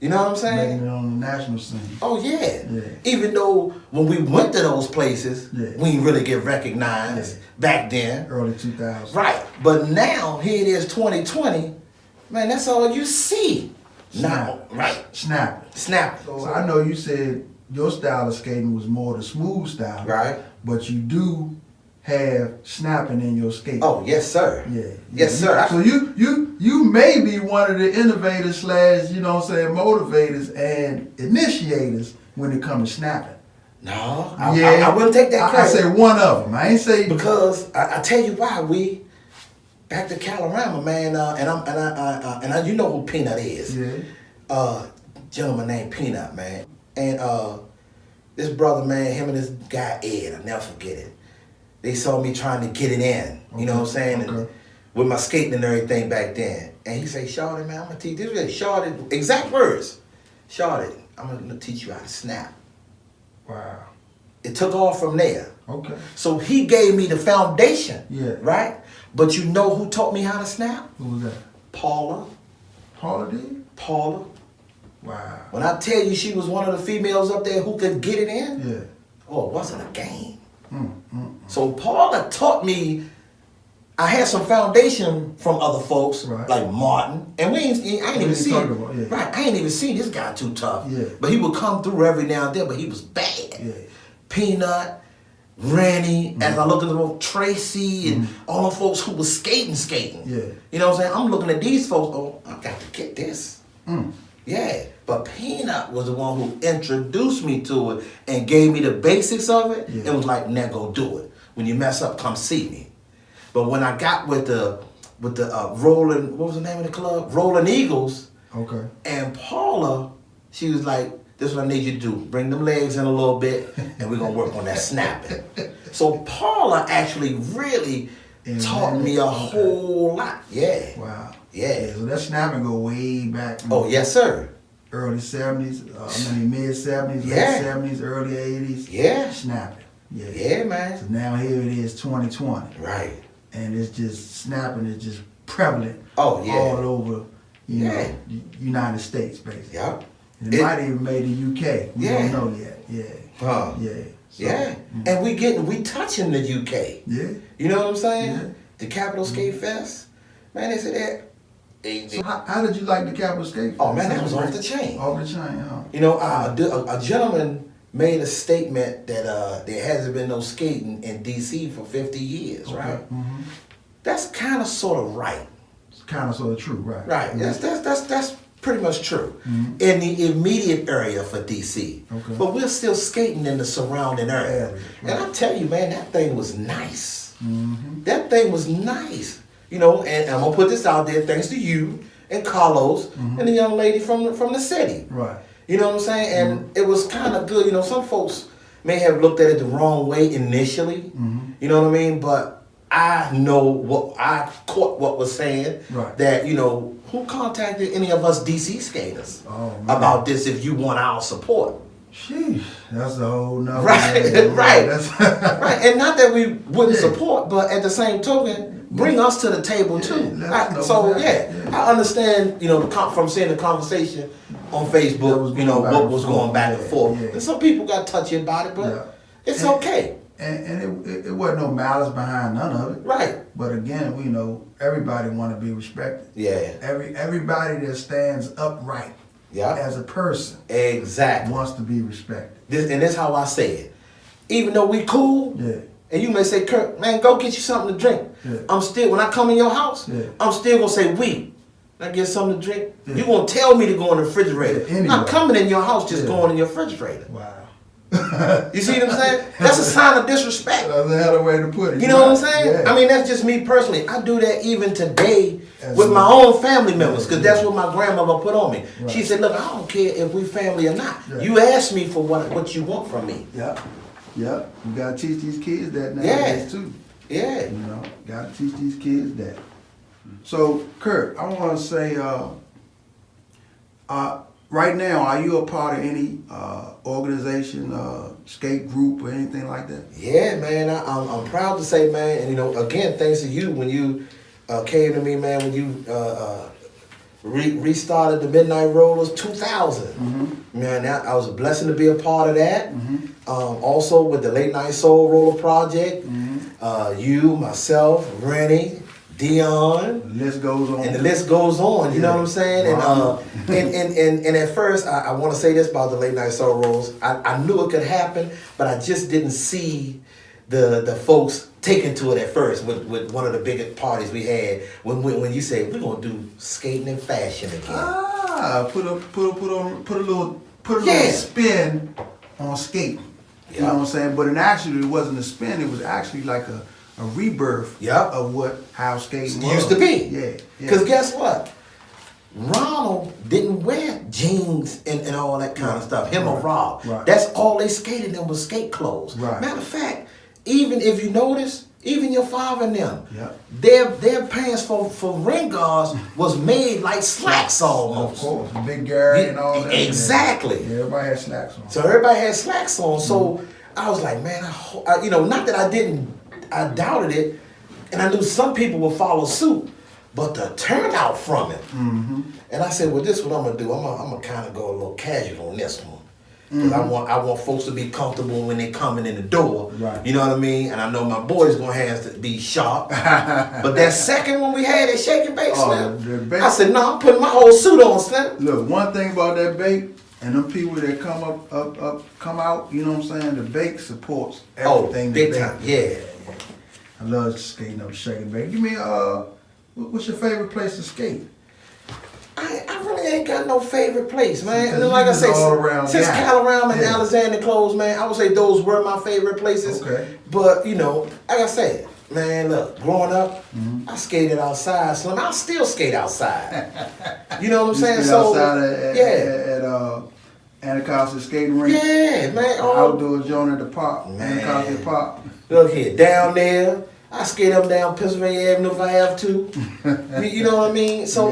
[SPEAKER 2] You know what I'm saying?
[SPEAKER 1] Making it on the national scene.
[SPEAKER 2] Oh, yeah. Even though when we went to those places, we didn't really get recognized back then.
[SPEAKER 1] Early 2000s.
[SPEAKER 2] Right. But now, here it is 2020. Man, that's all you see.
[SPEAKER 1] Snap.
[SPEAKER 2] Now, right.
[SPEAKER 1] Snap.
[SPEAKER 2] So
[SPEAKER 1] I know you said your style of skating was more the smooth style.
[SPEAKER 2] Right.
[SPEAKER 1] But you do have snapping in your skate.
[SPEAKER 2] Oh, yes, sir.
[SPEAKER 1] Yeah.
[SPEAKER 2] Yes, sir.
[SPEAKER 1] So you may be one of the innovators / motivators and initiators when it comes to snapping.
[SPEAKER 2] No, I wouldn't take that credit.
[SPEAKER 1] I say one of them. I ain't say
[SPEAKER 2] because I tell you why. We back to Calorama, man, and you know who Peanut is.
[SPEAKER 1] Yeah.
[SPEAKER 2] Gentleman named Peanut, man, and this brother, man, him and this guy Ed, I'll never forget it. They saw me trying to get it in, you know what I'm saying?
[SPEAKER 1] Okay.
[SPEAKER 2] And with my skating and everything back then. And he say, Shawty, man, I'm gonna teach this. Shawty, exact words. Shawty, I'm gonna teach you how to snap.
[SPEAKER 1] Wow.
[SPEAKER 2] It took off from there.
[SPEAKER 1] Okay.
[SPEAKER 2] So he gave me the foundation.
[SPEAKER 1] Yeah.
[SPEAKER 2] Right? But you know who taught me how to snap?
[SPEAKER 1] Who was that?
[SPEAKER 2] Paula.
[SPEAKER 1] Paula did?
[SPEAKER 2] Paula.
[SPEAKER 1] Wow.
[SPEAKER 2] When I tell you she was one of the females up there who could get it in,
[SPEAKER 1] yeah.
[SPEAKER 2] Oh, it wasn't a game. So Paula taught me. I had some foundation from other folks like Martin, and I ain't even seen. Right, I ain't even seen this guy too tough.
[SPEAKER 1] Yeah.
[SPEAKER 2] But he would come through every now and then. But he was bad.
[SPEAKER 1] Yeah.
[SPEAKER 2] Peanut, Rennie, as I look at them, Tracy, and all the folks who was skating.
[SPEAKER 1] Yeah.
[SPEAKER 2] You know what I'm saying? I'm looking at these folks. Oh, I got to get this. Yeah, but Peanut was the one who introduced me to it and gave me the basics of it.
[SPEAKER 1] Yeah.
[SPEAKER 2] And was like, now go do it. When you mess up, come see me. But when I got with the Rolling, what was the name of the club? Rolling Eagles.
[SPEAKER 1] Okay.
[SPEAKER 2] And Paula, she was like, this is what I need you to do. Bring them legs in a little bit, and we're gonna work on that snapping. So Paula actually really taught me a whole lot. Yeah.
[SPEAKER 1] Wow.
[SPEAKER 2] Yeah.
[SPEAKER 1] So that snapping go way back.
[SPEAKER 2] Oh, yes, sir.
[SPEAKER 1] Early 70s, mid 70s, late 70s, early 80s.
[SPEAKER 2] Yeah.
[SPEAKER 1] Snapping. Yeah.
[SPEAKER 2] Yeah, man.
[SPEAKER 1] So now here it is, 2020.
[SPEAKER 2] Right.
[SPEAKER 1] And it's just, snapping is just prevalent.
[SPEAKER 2] Oh, yeah.
[SPEAKER 1] All over, you know, United States, basically.
[SPEAKER 2] Yep.
[SPEAKER 1] And it might even made the UK. We don't know yet. Yeah.
[SPEAKER 2] Huh.
[SPEAKER 1] Yeah. So,
[SPEAKER 2] Yeah. And we touching the UK.
[SPEAKER 1] Yeah.
[SPEAKER 2] You know what I'm saying?
[SPEAKER 1] Yeah.
[SPEAKER 2] The Capital Skate Fest. Man, they said that.
[SPEAKER 1] So how did you like the Capital Skate Fest?
[SPEAKER 2] Oh, man, that was off the chain.
[SPEAKER 1] Off the chain, huh?
[SPEAKER 2] You know, a gentleman made a statement that there hasn't been no skating in D.C. for 50 years, right?
[SPEAKER 1] Mm-hmm.
[SPEAKER 2] That's kind of sort of right.
[SPEAKER 1] It's kind of sort of true, right?
[SPEAKER 2] Right.
[SPEAKER 1] Mm-hmm.
[SPEAKER 2] That's pretty much true.
[SPEAKER 1] Mm-hmm.
[SPEAKER 2] In the immediate area for D.C.
[SPEAKER 1] Okay.
[SPEAKER 2] But we're still skating in the surrounding area.
[SPEAKER 1] Right.
[SPEAKER 2] And I tell you, man, that thing was nice.
[SPEAKER 1] Mm-hmm.
[SPEAKER 2] That thing was nice. You know, and I'm going to put this out there thanks to you and Carlos and the young lady from the city.
[SPEAKER 1] Right.
[SPEAKER 2] You know what I'm saying? And it was kind of good. You know, some folks may have looked at it the wrong way initially.
[SPEAKER 1] Mm-hmm.
[SPEAKER 2] You know what I mean? But I caught what was saying.
[SPEAKER 1] Right.
[SPEAKER 2] That, you know, who contacted any of us DC skaters about this if you want our support?
[SPEAKER 1] Sheesh, that's a whole nother.
[SPEAKER 2] Right, right.
[SPEAKER 1] Right.
[SPEAKER 2] And not that we wouldn't support, but at the same token, bring us to the table too. I understand. You know, from seeing the conversation on Facebook. You know what was going back and forth.
[SPEAKER 1] Yeah.
[SPEAKER 2] And some people got touchy about it, but it's okay.
[SPEAKER 1] And it wasn't no malice behind none of it.
[SPEAKER 2] Right.
[SPEAKER 1] But again, we know everybody want to be respected.
[SPEAKER 2] Yeah.
[SPEAKER 1] Everybody that stands upright.
[SPEAKER 2] Yeah.
[SPEAKER 1] As a person.
[SPEAKER 2] Exactly.
[SPEAKER 1] Wants to be respected.
[SPEAKER 2] And this is how I say it. Even though we cool.
[SPEAKER 1] Yeah.
[SPEAKER 2] And you may say, Kurt, man, go get you something to drink.
[SPEAKER 1] Yeah.
[SPEAKER 2] I'm still, when I come in your house, I'm still going to say, we. I get something to drink. Yeah. You going to tell me to go in the refrigerator. Anyway. Not coming in your house, just going in your refrigerator.
[SPEAKER 1] Wow.
[SPEAKER 2] You see what I'm saying? That's a sign of disrespect.
[SPEAKER 1] That's a hell of a way to put it.
[SPEAKER 2] You know what I'm saying?
[SPEAKER 1] Yeah.
[SPEAKER 2] I mean, that's just me personally. I do that even today with my own family members, because that's what my grandmother put on me. Right. She said, look, I don't care if we family or not. Yeah. You ask me for what you want from me.
[SPEAKER 1] Yeah. Yeah. You got to teach these kids that nowadays too.
[SPEAKER 2] Yeah.
[SPEAKER 1] You know, got to teach these kids that. So, Kurt, I want to say, right now, are you a part of any organization, skate group, or anything like that?
[SPEAKER 2] Yeah, man. I'm proud to say, man, and you know, again, thanks to you when you came to me, man, when you restarted the Midnight Rollers 2000. Mm-hmm. Man, I was a blessing to be a part of that. Mm-hmm. Also with the Late Night Soul Roller Project, you, myself, Rennie, Dion.
[SPEAKER 1] The list goes on.
[SPEAKER 2] And the list goes on, you know what I'm saying? Wow. And at first, I want to say this about the Late Night Soul Rollers. I knew it could happen, but I just didn't see the folks taking to it at first with one of the biggest parties we had when you say we're gonna do skating and fashion again.
[SPEAKER 1] Put a little spin on skating. You know what I'm saying? But it wasn't a spin. It was actually like a rebirth of how skating
[SPEAKER 2] used to be.
[SPEAKER 1] Yeah.
[SPEAKER 2] Because guess what? Ronald didn't wear jeans and all that kind of stuff. Him or Rob.
[SPEAKER 1] Right.
[SPEAKER 2] That's all they skated in was skate clothes.
[SPEAKER 1] Right.
[SPEAKER 2] Matter of fact, even if you notice, even your father and them, their pants for ring guards was made like slacks almost.
[SPEAKER 1] Of course, Big Gary and all that.
[SPEAKER 2] Exactly.
[SPEAKER 1] Yeah, everybody had slacks on.
[SPEAKER 2] So everybody had slacks on. So I was like, man, not that I doubted it, and I knew some people would follow suit, but the turnout from it. Mm-hmm. And I said, well, this is what I'm gonna do. I'm gonna kind of go a little casual on this one. Because I want folks to be comfortable when they coming in the door. Right. You know what I mean? And I know my boys gonna have to be sharp. But that second one we had at Shake and Bake Slim, I said, no, I'm putting my whole suit on, Slim.
[SPEAKER 1] Look, one thing about that bake, and them people that come out, you know what I'm saying? The bake supports everything.
[SPEAKER 2] Big time, yeah.
[SPEAKER 1] I love skating up Shake and Bake. Give me what's your favorite place to skate?
[SPEAKER 2] I really ain't got no favorite place, man. And like I
[SPEAKER 1] just
[SPEAKER 2] say, since
[SPEAKER 1] guy.
[SPEAKER 2] Caloram and Alexander closed, man, I would say those were my favorite places.
[SPEAKER 1] Okay.
[SPEAKER 2] But, you know, like I said, man, look, growing up, I skated outside, Slim. I still skate outside. You know what I'm saying?
[SPEAKER 1] So outside at Anacostia skating rink.
[SPEAKER 2] Yeah, man.
[SPEAKER 1] Outdoor joint at the park. Anacostia Park.
[SPEAKER 2] Look here, down there. I skate up down Pennsylvania Avenue if I have to. You know what I mean? So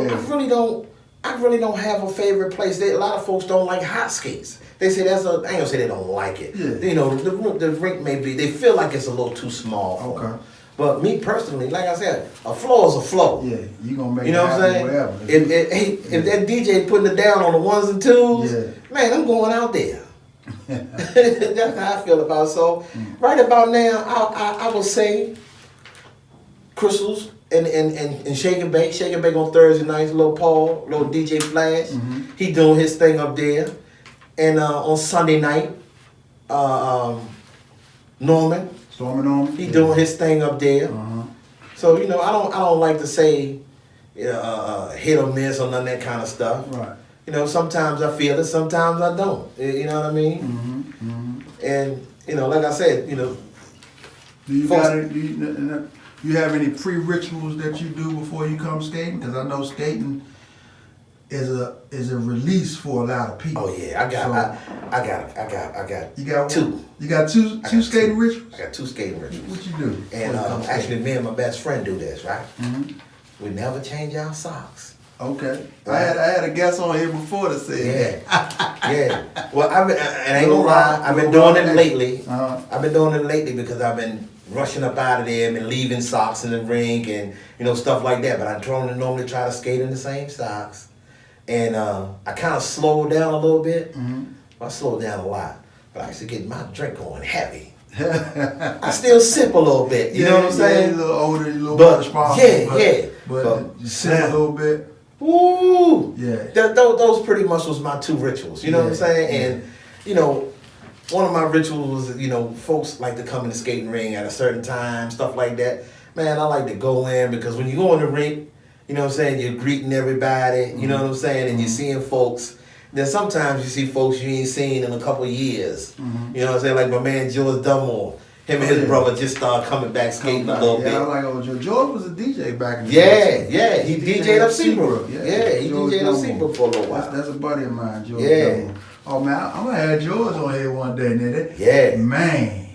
[SPEAKER 2] I really don't have a favorite place. A lot of folks don't like hot skates. They say I ain't gonna say they don't like it.
[SPEAKER 1] Yeah.
[SPEAKER 2] You know, the rink they feel like it's a little too small for them. But me personally, like I said, a floor is a floor.
[SPEAKER 1] Yeah, you gonna make
[SPEAKER 2] you know
[SPEAKER 1] it
[SPEAKER 2] what I'm saying?
[SPEAKER 1] Whatever.
[SPEAKER 2] If that DJ putting it down on the ones and twos, man, I'm going out there. That's how I feel about it. So right about now, I would say Crystals and Shake and Bake. Shake and Bake on Thursday nights, little Paul, little DJ Flash. He doing his thing up there. And on Sunday night, Norman. He doing his thing up there. So, you know, I don't like to say hit or miss or none of that kind of stuff.
[SPEAKER 1] Right.
[SPEAKER 2] You know, sometimes I feel it, sometimes I don't. You know what I mean? And, you know, like I said, you know.
[SPEAKER 1] Do you have any pre-rituals that you do before you come skating? Because I know skating is a release for a lot of people.
[SPEAKER 2] Oh yeah, I got. You got
[SPEAKER 1] two. You got two skating rituals.
[SPEAKER 2] I got two skating rituals.
[SPEAKER 1] What you do?
[SPEAKER 2] And actually, me and my best friend do this, right? We never change our socks.
[SPEAKER 1] Okay. Right? I had a guest on here before that said
[SPEAKER 2] that. Yeah. Well, I ain't gonna lie, I've been doing it lately. I've been doing it lately because I've been rushing up out of there and leaving socks in the rink and stuff like that. But I normally try to skate in the same socks. And I kind of slowed down a little bit. I slowed down a lot. But I used to get my drink going heavy. I still sip a little bit. You know what I'm saying?
[SPEAKER 1] You're a little older, you're a little more responsible. But you sip a little bit.
[SPEAKER 2] Woo!
[SPEAKER 1] Yeah.
[SPEAKER 2] Those pretty much was my two rituals. You know what I'm saying? And, one of my rituals was, folks like to come in the skating ring at a certain time, stuff like that. Man, I like to go in because when you go in the rink, you know what I'm saying, you're greeting everybody, you know what I'm saying, and you're seeing folks. Then sometimes you see folks you ain't seen in a couple of years. You know what I'm saying, like my man George Dunmore. Him and his brother just started coming back skating a little bit.
[SPEAKER 1] Yeah, I like old George. George was a DJ back in the day.
[SPEAKER 2] Yeah, he DJ'd up Seabrook. Yeah, he DJ'd up Seabrook for a little while.
[SPEAKER 1] That's a buddy of mine, George.
[SPEAKER 2] Yeah.
[SPEAKER 1] Oh man, I'm gonna have George on here one day, nigga.
[SPEAKER 2] Yeah.
[SPEAKER 1] Man.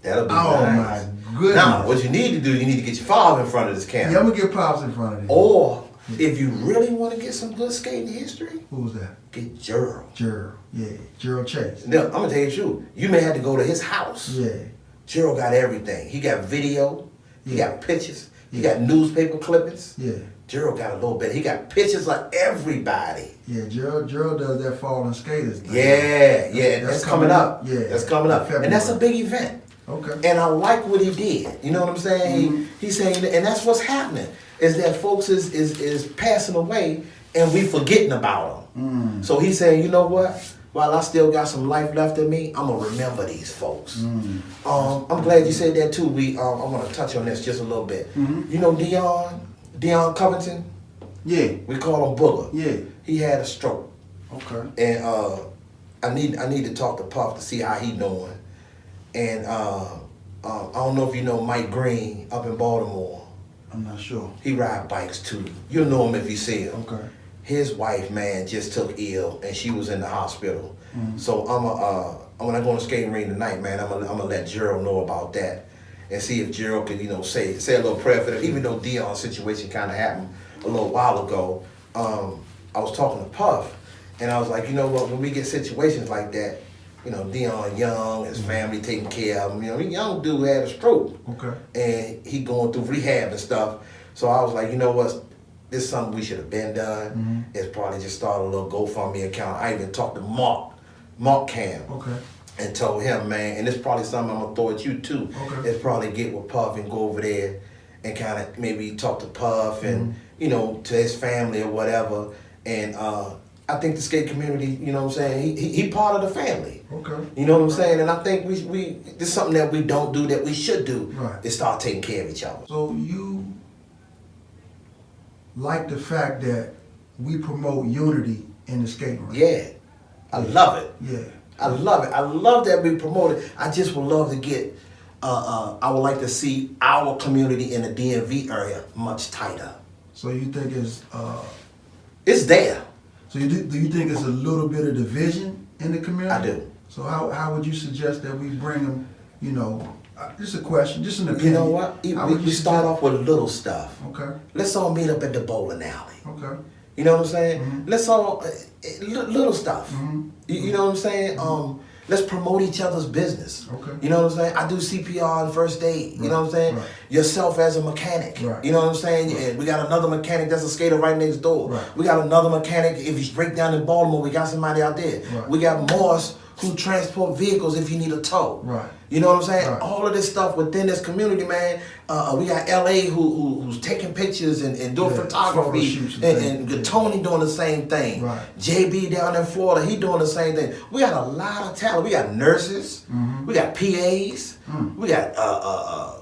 [SPEAKER 2] That'll be nice.
[SPEAKER 1] My goodness.
[SPEAKER 2] Now, what you need to do, you need to get your father in front of this camera.
[SPEAKER 1] Yeah, I'm gonna get Pops in front of him.
[SPEAKER 2] Or, if you really want to get some good skating history,
[SPEAKER 1] who's that?
[SPEAKER 2] Get Gerald.
[SPEAKER 1] Gerald, yeah. Gerald Chase.
[SPEAKER 2] Now, I'm gonna tell you the truth. You may have to go to his house.
[SPEAKER 1] Yeah.
[SPEAKER 2] Gerald got everything. He got video. He got pictures. He got newspaper clippings.
[SPEAKER 1] Yeah.
[SPEAKER 2] Gerald got a little bit. He got pictures of everybody.
[SPEAKER 1] Yeah, Gerald does that falling skaters thing.
[SPEAKER 2] Yeah. That's coming up.
[SPEAKER 1] Yeah.
[SPEAKER 2] That's coming up. February. And that's a big event.
[SPEAKER 1] Okay.
[SPEAKER 2] And I like what he did. You know what I'm saying? He's saying, and that's what's happening, is that folks is passing away and we forgetting about them. So he's saying, you know what? While I still got some life left in me, I'm gonna remember these folks. I'm glad you said that too. I want to touch on this just a little bit. You know Dion Covington?
[SPEAKER 1] Yeah.
[SPEAKER 2] We call him Booger.
[SPEAKER 1] Yeah.
[SPEAKER 2] He had a stroke.
[SPEAKER 1] Okay.
[SPEAKER 2] And I need to talk to Puff to see how he doing. And I don't know if you know Mike Green up in Baltimore.
[SPEAKER 1] I'm not sure.
[SPEAKER 2] He ride bikes too. You'll know him if you see him.
[SPEAKER 1] Okay.
[SPEAKER 2] His wife, man, just took ill and she was in the hospital. So when I go on the skating ring tonight, man, I'm gonna let Gerald know about that and see if Gerald could, say a little prayer for them. Even though Dion's situation kind of happened a little while ago, I was talking to Puff and I was like, you know what, when we get situations like that, Dion young, his family taking care of him. The young dude had a stroke. Okay. And he going through rehab and stuff. So I was like, you know what? This is something we should have been done. It's probably just start a little GoFundMe account. I even talked to Mark Cam. Okay. And told him, man, and it's probably something I'm gonna throw at you too. Okay. It's probably get with Puff and go over there and kind of maybe talk to Puff and to his family or whatever. And I think the skate community, you know what I'm saying, he part of the family. Okay. You know what I'm saying? And I think we this is something that we don't do that we should do. Right. Is start taking care of each other.
[SPEAKER 1] So you like the fact that we promote unity in the skating rink.
[SPEAKER 2] Yeah, I love it.
[SPEAKER 1] Yeah.
[SPEAKER 2] I love it. I love that we promote it. I just would love to get, I would like to see our community in the DMV area much tighter.
[SPEAKER 1] So you think
[SPEAKER 2] it's there.
[SPEAKER 1] So do you think it's a little bit of division in the community?
[SPEAKER 2] I do.
[SPEAKER 1] So how would you suggest that we bring them, you know, just a question, just an opinion.
[SPEAKER 2] You know what? We start off with little stuff.
[SPEAKER 1] Okay.
[SPEAKER 2] Let's all meet up at the bowling alley.
[SPEAKER 1] Okay.
[SPEAKER 2] You know what I'm saying?
[SPEAKER 1] Mm-hmm.
[SPEAKER 2] Let's all, little stuff.
[SPEAKER 1] Mm-hmm.
[SPEAKER 2] You know what I'm saying? Let's promote each other's business.
[SPEAKER 1] Okay.
[SPEAKER 2] You know what I'm saying? I do CPR and first aid. You know what I'm saying?
[SPEAKER 1] Right.
[SPEAKER 2] Yourself as a mechanic.
[SPEAKER 1] Right.
[SPEAKER 2] You know what I'm saying?
[SPEAKER 1] Right.
[SPEAKER 2] And we got another mechanic that's a skater right next door.
[SPEAKER 1] Right.
[SPEAKER 2] We got another mechanic if you break down in Baltimore. We got somebody out there.
[SPEAKER 1] Right.
[SPEAKER 2] We got Morse who transport vehicles if you need a tow.
[SPEAKER 1] Right.
[SPEAKER 2] You know what I'm saying?
[SPEAKER 1] Right.
[SPEAKER 2] All of this stuff within this community, man. We got LA who's taking pictures and doing photography,
[SPEAKER 1] photo shoots
[SPEAKER 2] and Tony doing the same thing.
[SPEAKER 1] Right.
[SPEAKER 2] JB down in Florida, he doing the same thing. We got a lot of talent. We got nurses, we got PAs, we got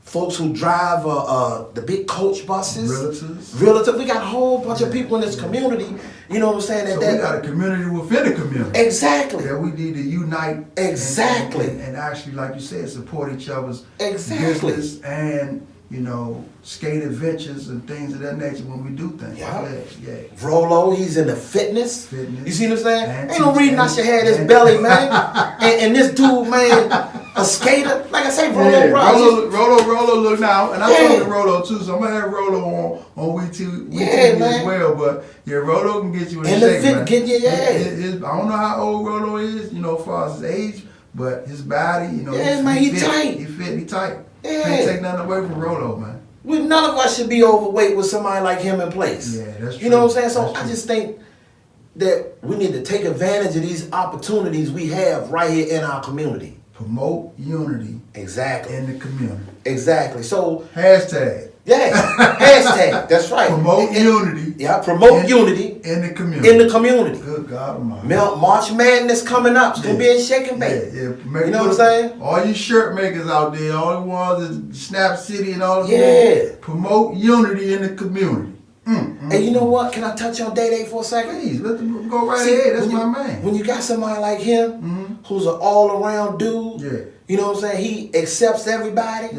[SPEAKER 2] folks who drive the big coach buses. Realtors. We got a whole bunch of people in this community. You know what I'm saying?
[SPEAKER 1] So we got a community within a community.
[SPEAKER 2] Exactly.
[SPEAKER 1] That we need to unite.
[SPEAKER 2] Exactly.
[SPEAKER 1] And actually, like you said, support each other's
[SPEAKER 2] Exactly.
[SPEAKER 1] business and, you know, skate adventures and things of that nature when we do things. Yeah.
[SPEAKER 2] Rolo, he's into fitness. You see what I'm saying?
[SPEAKER 1] And
[SPEAKER 2] Ain't no reason I should have this belly, man. and this dude, man, a skater. Like I say, Rolo,
[SPEAKER 1] Rolo look now, and I told Rolo too, so I'm gonna have Rolo on WeTV as well. But yeah, Rolo can get you in shape, man.
[SPEAKER 2] Get you,
[SPEAKER 1] I don't know how old Rolo is, you know, as far as his age, but his body, you know,
[SPEAKER 2] he tight.
[SPEAKER 1] He fit, he tight.
[SPEAKER 2] Yeah.
[SPEAKER 1] Can't take nothing away from Rolo, man.
[SPEAKER 2] None of us should be overweight with somebody like him in place.
[SPEAKER 1] Yeah, that's true.
[SPEAKER 2] You know what I'm saying? So I just think that we need to take advantage of these opportunities we have right here in our community.
[SPEAKER 1] Promote unity.
[SPEAKER 2] Exactly.
[SPEAKER 1] In the community.
[SPEAKER 2] Exactly. So
[SPEAKER 1] hashtag.
[SPEAKER 2] Yeah. Hashtag. That's right.
[SPEAKER 1] Promote unity.
[SPEAKER 2] Yeah. Promote unity
[SPEAKER 1] in the community.
[SPEAKER 2] In the community.
[SPEAKER 1] Good God Almighty.
[SPEAKER 2] March Madness coming up. It's gonna be in Shake and Bake.
[SPEAKER 1] Yeah.
[SPEAKER 2] You know what I'm saying?
[SPEAKER 1] All you shirt makers out there, all the ones that Snap City and all that.
[SPEAKER 2] Yeah.
[SPEAKER 1] Promote unity in the community.
[SPEAKER 2] And you know what? Can I touch on Day for a second?
[SPEAKER 1] Please, let's go right ahead. That's my man.
[SPEAKER 2] When you got somebody like him, who's an all-around dude, you know what I'm saying? He accepts everybody,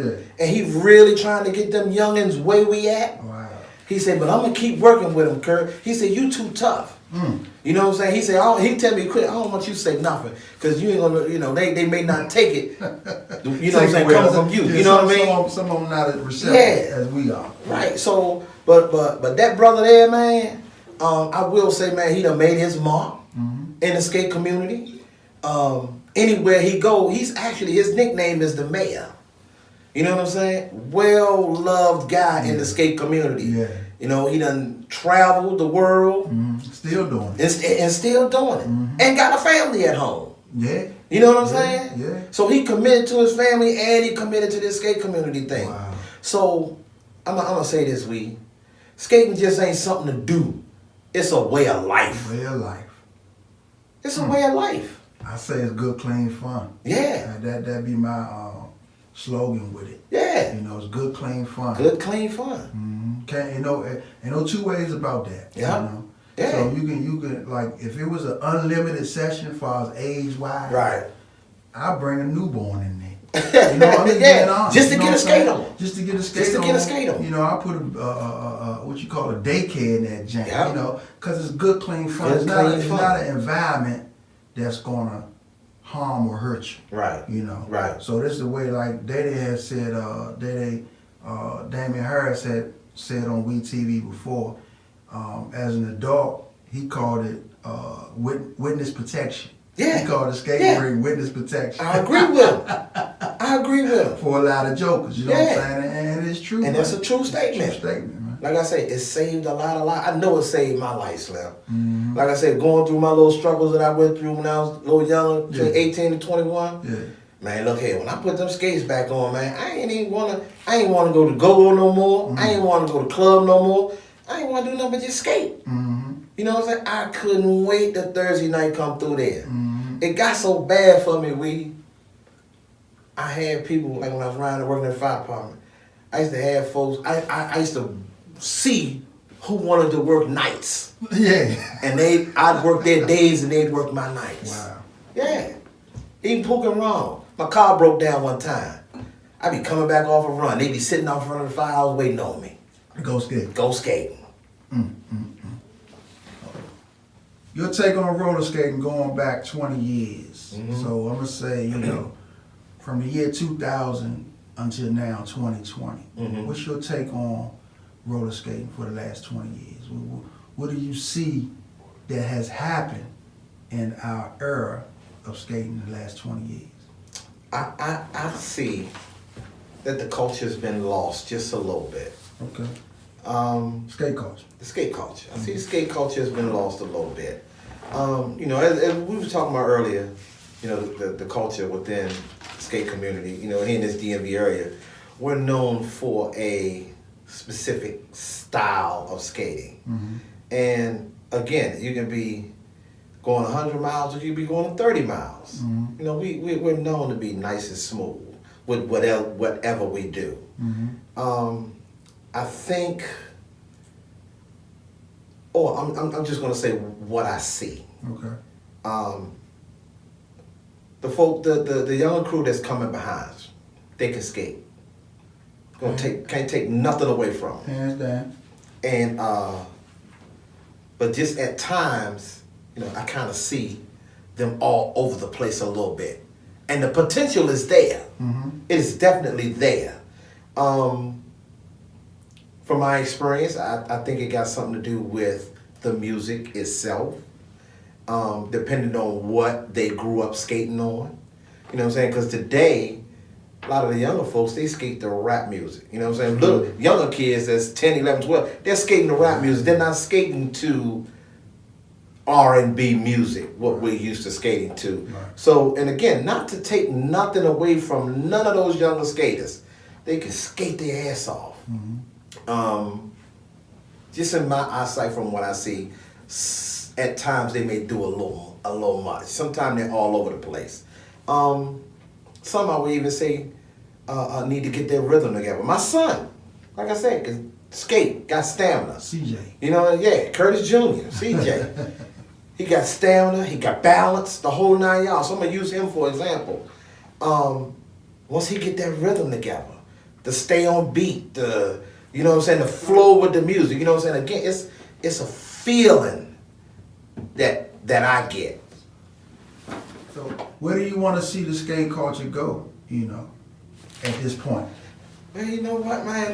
[SPEAKER 2] and he really trying to get them youngins where we at.
[SPEAKER 1] Wow.
[SPEAKER 2] He said, but I'm gonna keep working with him, Kurt. He said, you too tough. You know what I'm saying? He said, he tell me, quit. I don't want you to say nothing, because you ain't gonna, you know, they may not take it. You know what I'm saying? Comes from you. You know what I mean?
[SPEAKER 1] Some of them not as receptive as we are.
[SPEAKER 2] Right. So, but that brother there, man, I will say, man, he done made his mark in the skate community. Anywhere he go, his nickname is the mayor. You know what I'm saying? Well-loved guy in the skate community.
[SPEAKER 1] Yeah.
[SPEAKER 2] You know, he done traveled the world.
[SPEAKER 1] Still doing it.
[SPEAKER 2] And still doing it. And got a family at home.
[SPEAKER 1] Yeah.
[SPEAKER 2] You know what I'm saying?
[SPEAKER 1] Yeah.
[SPEAKER 2] So he committed to his family and he committed to this skate community thing.
[SPEAKER 1] Wow.
[SPEAKER 2] So, I'm gonna say this, skating just ain't something to do. It's a way of life.
[SPEAKER 1] Way of life.
[SPEAKER 2] It's a way of life.
[SPEAKER 1] I say it's good, clean fun.
[SPEAKER 2] Yeah.
[SPEAKER 1] That be my slogan with it.
[SPEAKER 2] Yeah.
[SPEAKER 1] You know, it's good, clean fun.
[SPEAKER 2] Good, clean fun.
[SPEAKER 1] Ain't no two ways about that.
[SPEAKER 2] Yeah.
[SPEAKER 1] You know?
[SPEAKER 2] Yeah.
[SPEAKER 1] So you can like, if it was an unlimited session as far as age wise,
[SPEAKER 2] right,
[SPEAKER 1] I'll bring a newborn in there. You know, I'm just being honest.
[SPEAKER 2] Just to get a skate on.
[SPEAKER 1] Just to get a skate on. You know, I put what you call a daycare in that jank.
[SPEAKER 2] Yeah.
[SPEAKER 1] You know, because it's good, clean fun.
[SPEAKER 2] Good,
[SPEAKER 1] it's
[SPEAKER 2] clean fun.
[SPEAKER 1] not an environment that's gonna harm or hurt you.
[SPEAKER 2] Right.
[SPEAKER 1] You know.
[SPEAKER 2] Right.
[SPEAKER 1] So this is the way, like Dede has said. Damian Harris had said on WeTV before. As an adult, he called it witness protection.
[SPEAKER 2] Yeah.
[SPEAKER 1] He called the skating ring witness protection.
[SPEAKER 2] I agree with him.
[SPEAKER 1] For a lot of jokers, you know what I'm saying? And it's true.
[SPEAKER 2] And that's a true statement.
[SPEAKER 1] It's a true statement, man.
[SPEAKER 2] Like I say, it saved a lot of lives. I know it saved my life, Slim. Like I said, going through my little struggles that I went through when I was a little younger, between 18 and 21.
[SPEAKER 1] Yeah.
[SPEAKER 2] Man, look here, when I put them skates back on, man, I ain't want to go to go-go no more. I ain't want to go to club no more. I ain't want to do nothing but just skate. You know what I'm saying? I couldn't wait till Thursday night come through there. It got so bad for me, I had people, like when I was riding and working in the fire department, I used to have folks, I used to see who wanted to work nights.
[SPEAKER 1] Yeah.
[SPEAKER 2] And I'd work their days and they'd work my nights.
[SPEAKER 1] Wow.
[SPEAKER 2] Yeah. Even poking wrong. My car broke down one time. I'd be coming back off a run. They'd be sitting out front of the firehouse waiting on me.
[SPEAKER 1] Go skating.
[SPEAKER 2] Go skating.
[SPEAKER 1] Your take on roller skating going back 20 years.
[SPEAKER 2] Mm-hmm.
[SPEAKER 1] So I'm going to say, from the year 2000 until now, 2020.
[SPEAKER 2] Mm-hmm.
[SPEAKER 1] What's your take on roller skating for the last 20 years? What do you see that has happened in our era of skating in the last 20 years?
[SPEAKER 2] I see that the culture's been lost just a little bit.
[SPEAKER 1] Okay. Skate culture.
[SPEAKER 2] The skate culture. I see the skate culture has been lost a little bit. As we were talking about earlier, the culture within the skate community, here in this DMV area, we're known for a specific style of skating.
[SPEAKER 1] Mm-hmm.
[SPEAKER 2] And again, you can be going 100 miles or you can be going 30 miles.
[SPEAKER 1] Mm-hmm.
[SPEAKER 2] We're known to be nice and smooth with whatever we do.
[SPEAKER 1] Mm-hmm.
[SPEAKER 2] I think, I'm just going to say what I see.
[SPEAKER 1] Okay.
[SPEAKER 2] The younger crew that's coming behind us, they can skate. Can't take nothing away from them.
[SPEAKER 1] Hands down.
[SPEAKER 2] And but just at times, I kind of see them all over the place a little bit, and the potential is there.
[SPEAKER 1] Mm-hmm.
[SPEAKER 2] It is definitely there. From my experience, I think it got something to do with the music itself, depending on what they grew up skating on. You know what I'm saying? Because today, a lot of the younger folks, they skate the rap music. You know what I'm saying? Little younger kids that's 10, 11, 12, they're skating the rap music. They're not skating to R&B music, what we're used to skating to.
[SPEAKER 1] Right.
[SPEAKER 2] So, and again, not to take nothing away from none of those younger skaters. They can skate their ass off.
[SPEAKER 1] Mm-hmm.
[SPEAKER 2] Just in my eyesight from what I see, at times they may do a little much. Sometimes they're all over the place. Some I would even say need to get their rhythm together. My son, like I said, can skate, got stamina.
[SPEAKER 1] CJ.
[SPEAKER 2] Curtis Jr., CJ. He got stamina, he got balance, the whole 9 yards. So I'm going to use him for example. Once he get that rhythm together, to stay on beat, the flow with the music, Again, it's a feeling that I get.
[SPEAKER 1] So where do you want to see the skate culture go, at this point?
[SPEAKER 2] Well, you know what, man?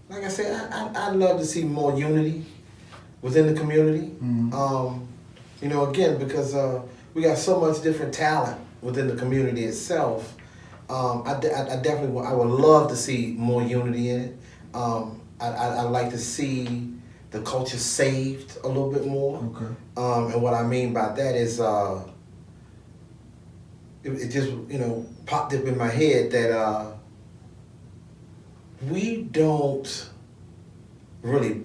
[SPEAKER 2] Like I said, I'd love to see more unity within the community.
[SPEAKER 1] Mm-hmm.
[SPEAKER 2] Again, because we got so much different talent within the community itself. I would love to see more unity in it. I'd like to see the culture saved a little bit more.
[SPEAKER 1] Okay.
[SPEAKER 2] And what I mean by that is, it just popped up in my head that we don't really,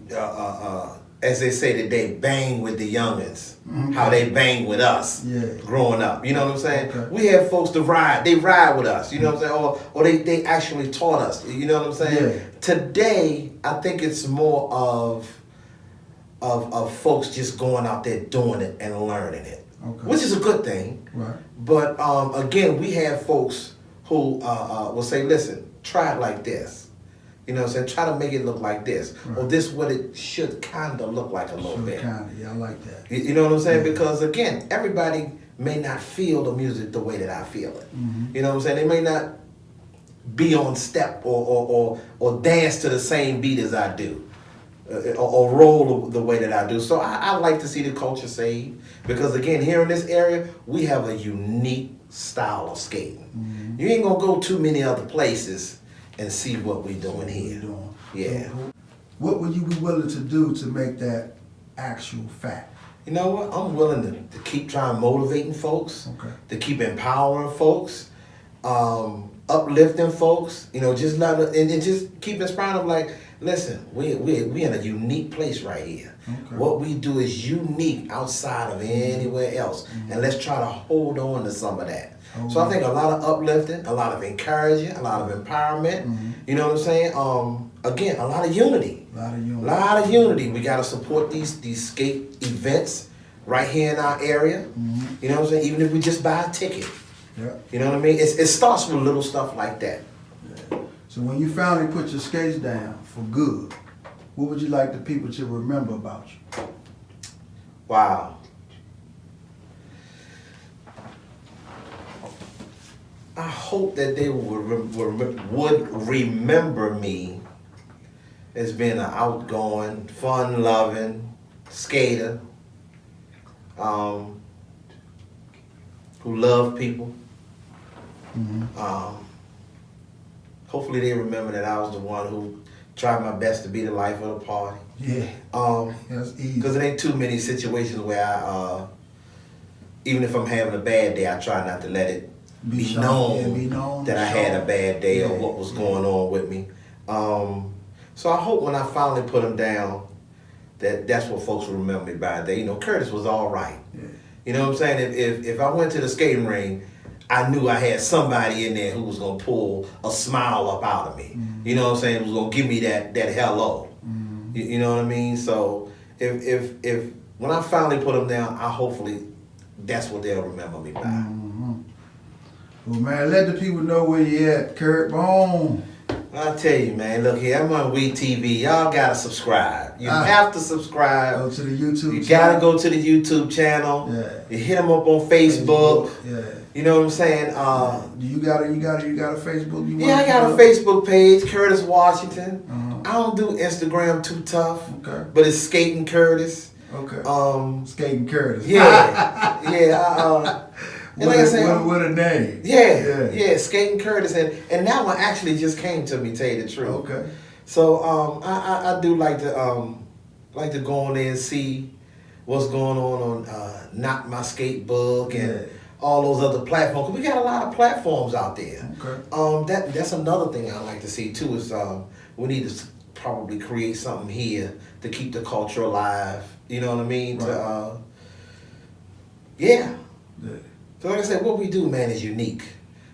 [SPEAKER 2] as they say today, bang with the youngins. Mm-hmm. How they bang with us growing up. You know what I'm saying? Okay. We have folks to ride. They ride with us. You know what I'm saying? Or they actually taught us. You know what I'm saying? Yeah. Today, I think it's more of folks just going out there doing it and learning it. Okay. Which is a good thing.
[SPEAKER 1] Right.
[SPEAKER 2] But again, we have folks who will say, listen, try it like this. You know what I'm saying? Try to make it look like this. Right. Or this what it should kind of look like a little bit.
[SPEAKER 1] Yeah, I like that.
[SPEAKER 2] You know what I'm saying? Yeah. Because again, everybody may not feel the music the way that I feel it. Mm-hmm. You know what I'm saying? They may not be on step or dance to the same beat as I do. Or roll the way that I do. So I like to see the culture saved. Because again, here in this area, we have a unique style of skating. Mm-hmm. You ain't going to go too many other places and see what we're doing here. Yeah.
[SPEAKER 1] What would you be willing to do to make that actual fact?
[SPEAKER 2] You know what? I'm willing to keep trying motivating folks, to keep empowering folks, uplifting folks. Just not and just keep inspiring them. Like, Listen, we in a unique place right here.
[SPEAKER 1] Okay.
[SPEAKER 2] What we do is unique outside of anywhere else, and let's try to hold on to some of that. So I think a lot of uplifting, a lot of encouraging, a lot of empowerment. You know what I'm saying? Again, a lot of unity. A lot of unity. We gotta support these skate events right here in our area. You know what I'm saying? Even if we just buy a ticket.
[SPEAKER 1] Yeah.
[SPEAKER 2] You know what I mean? It starts with little stuff like that.
[SPEAKER 1] Yeah. So when you finally put your skates down for good, what would you like the people to remember about you?
[SPEAKER 2] Wow. I hope that they would remember me as being an outgoing, fun-loving skater who loved people. Hopefully they remember that I was the one who tried my best to be the life of the party.
[SPEAKER 1] Yeah. That's easy.
[SPEAKER 2] Because it ain't too many situations where I, even if I'm having a bad day, I try not to let it be known that I had a bad day or what was going on with me. So I hope when I finally put them down, that's what folks will remember me by. That, you know, Curtis was all right.
[SPEAKER 1] Yeah.
[SPEAKER 2] You know what I'm saying? If I went to the skating ring, I knew I had somebody in there who was gonna pull a smile up out of me. You know what I'm saying? Who was gonna give me that hello. You know what I mean? So if when I finally put them down, hopefully that's what they'll remember me by.
[SPEAKER 1] Well, man, let the people know where you at, Kurt. Boom.
[SPEAKER 2] I'll tell you, man. Look here, I'm on WeTV. Y'all gotta subscribe. You have to subscribe.
[SPEAKER 1] Go to the YouTube.
[SPEAKER 2] You gotta go to the YouTube channel.
[SPEAKER 1] Yeah.
[SPEAKER 2] You hit them up on Facebook.
[SPEAKER 1] Yeah.
[SPEAKER 2] You know what I'm saying?
[SPEAKER 1] Do you got a Facebook?
[SPEAKER 2] I got a Facebook page, Curtis Washington. I don't do Instagram too tough.
[SPEAKER 1] Okay.
[SPEAKER 2] But it's Skating Curtis.
[SPEAKER 1] Okay. Skating Curtis.
[SPEAKER 2] Yeah. Yeah. And like I said,
[SPEAKER 1] what a name.
[SPEAKER 2] Yeah, Skating Curtis, and that one actually just came to me, tell you the truth.
[SPEAKER 1] Okay.
[SPEAKER 2] So I do like to go on there and see what's going on Not My Skate Book and all those other platforms. 'Cause we got a lot of platforms out there.
[SPEAKER 1] Okay.
[SPEAKER 2] That's another thing I like to see too is we need to probably create something here to keep the culture alive. You know what I mean?
[SPEAKER 1] Right.
[SPEAKER 2] Yeah. So like I said, what we do, man, is unique.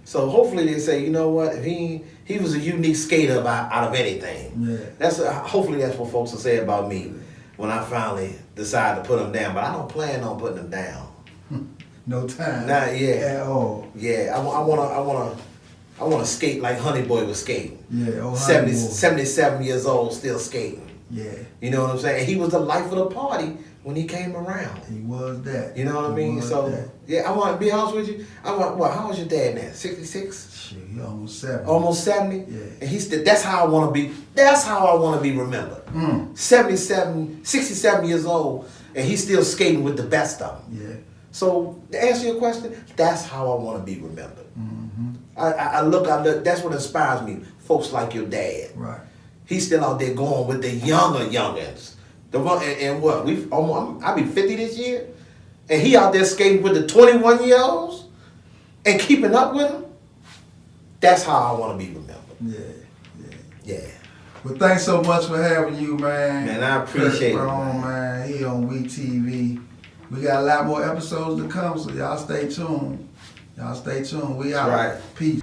[SPEAKER 2] So hopefully they say, you know what, if he was a unique skater out of anything.
[SPEAKER 1] Yeah.
[SPEAKER 2] Hopefully that's what folks will say about me when I finally decide to put them down. But I don't plan on putting them down.
[SPEAKER 1] No time.
[SPEAKER 2] Not yet.
[SPEAKER 1] At all.
[SPEAKER 2] Yeah, I wanna skate like Honey Boy was skating.
[SPEAKER 1] Yeah. Oh,
[SPEAKER 2] 77 years old, still skating.
[SPEAKER 1] Yeah.
[SPEAKER 2] You know what I'm saying? He was the life of the party when he came around.
[SPEAKER 1] He was that.
[SPEAKER 2] You know what I mean? So yeah, I want to be honest with you. How old's your dad now? 66?
[SPEAKER 1] Shit, he almost 70.
[SPEAKER 2] Almost 70?
[SPEAKER 1] Yeah.
[SPEAKER 2] And that's how I want to be. That's how I want to be remembered. 67 years old, and he's still skating with the best of them.
[SPEAKER 1] Yeah.
[SPEAKER 2] So to answer your question, that's how I want to be remembered. I look. That's what inspires me. Folks like your dad.
[SPEAKER 1] Right.
[SPEAKER 2] He's still out there going with the youngins. The one and what I'll be 50 this year, and he out there skating with the 21-year-olds and keeping up with them. That's how I want to be remembered. Yeah.
[SPEAKER 1] Well, thanks so much for having you, man.
[SPEAKER 2] Man, I appreciate
[SPEAKER 1] Kurt
[SPEAKER 2] it,
[SPEAKER 1] man. He on WeTV. We got a lot more episodes to come, so y'all stay tuned. We out.
[SPEAKER 2] Right.
[SPEAKER 1] Peace.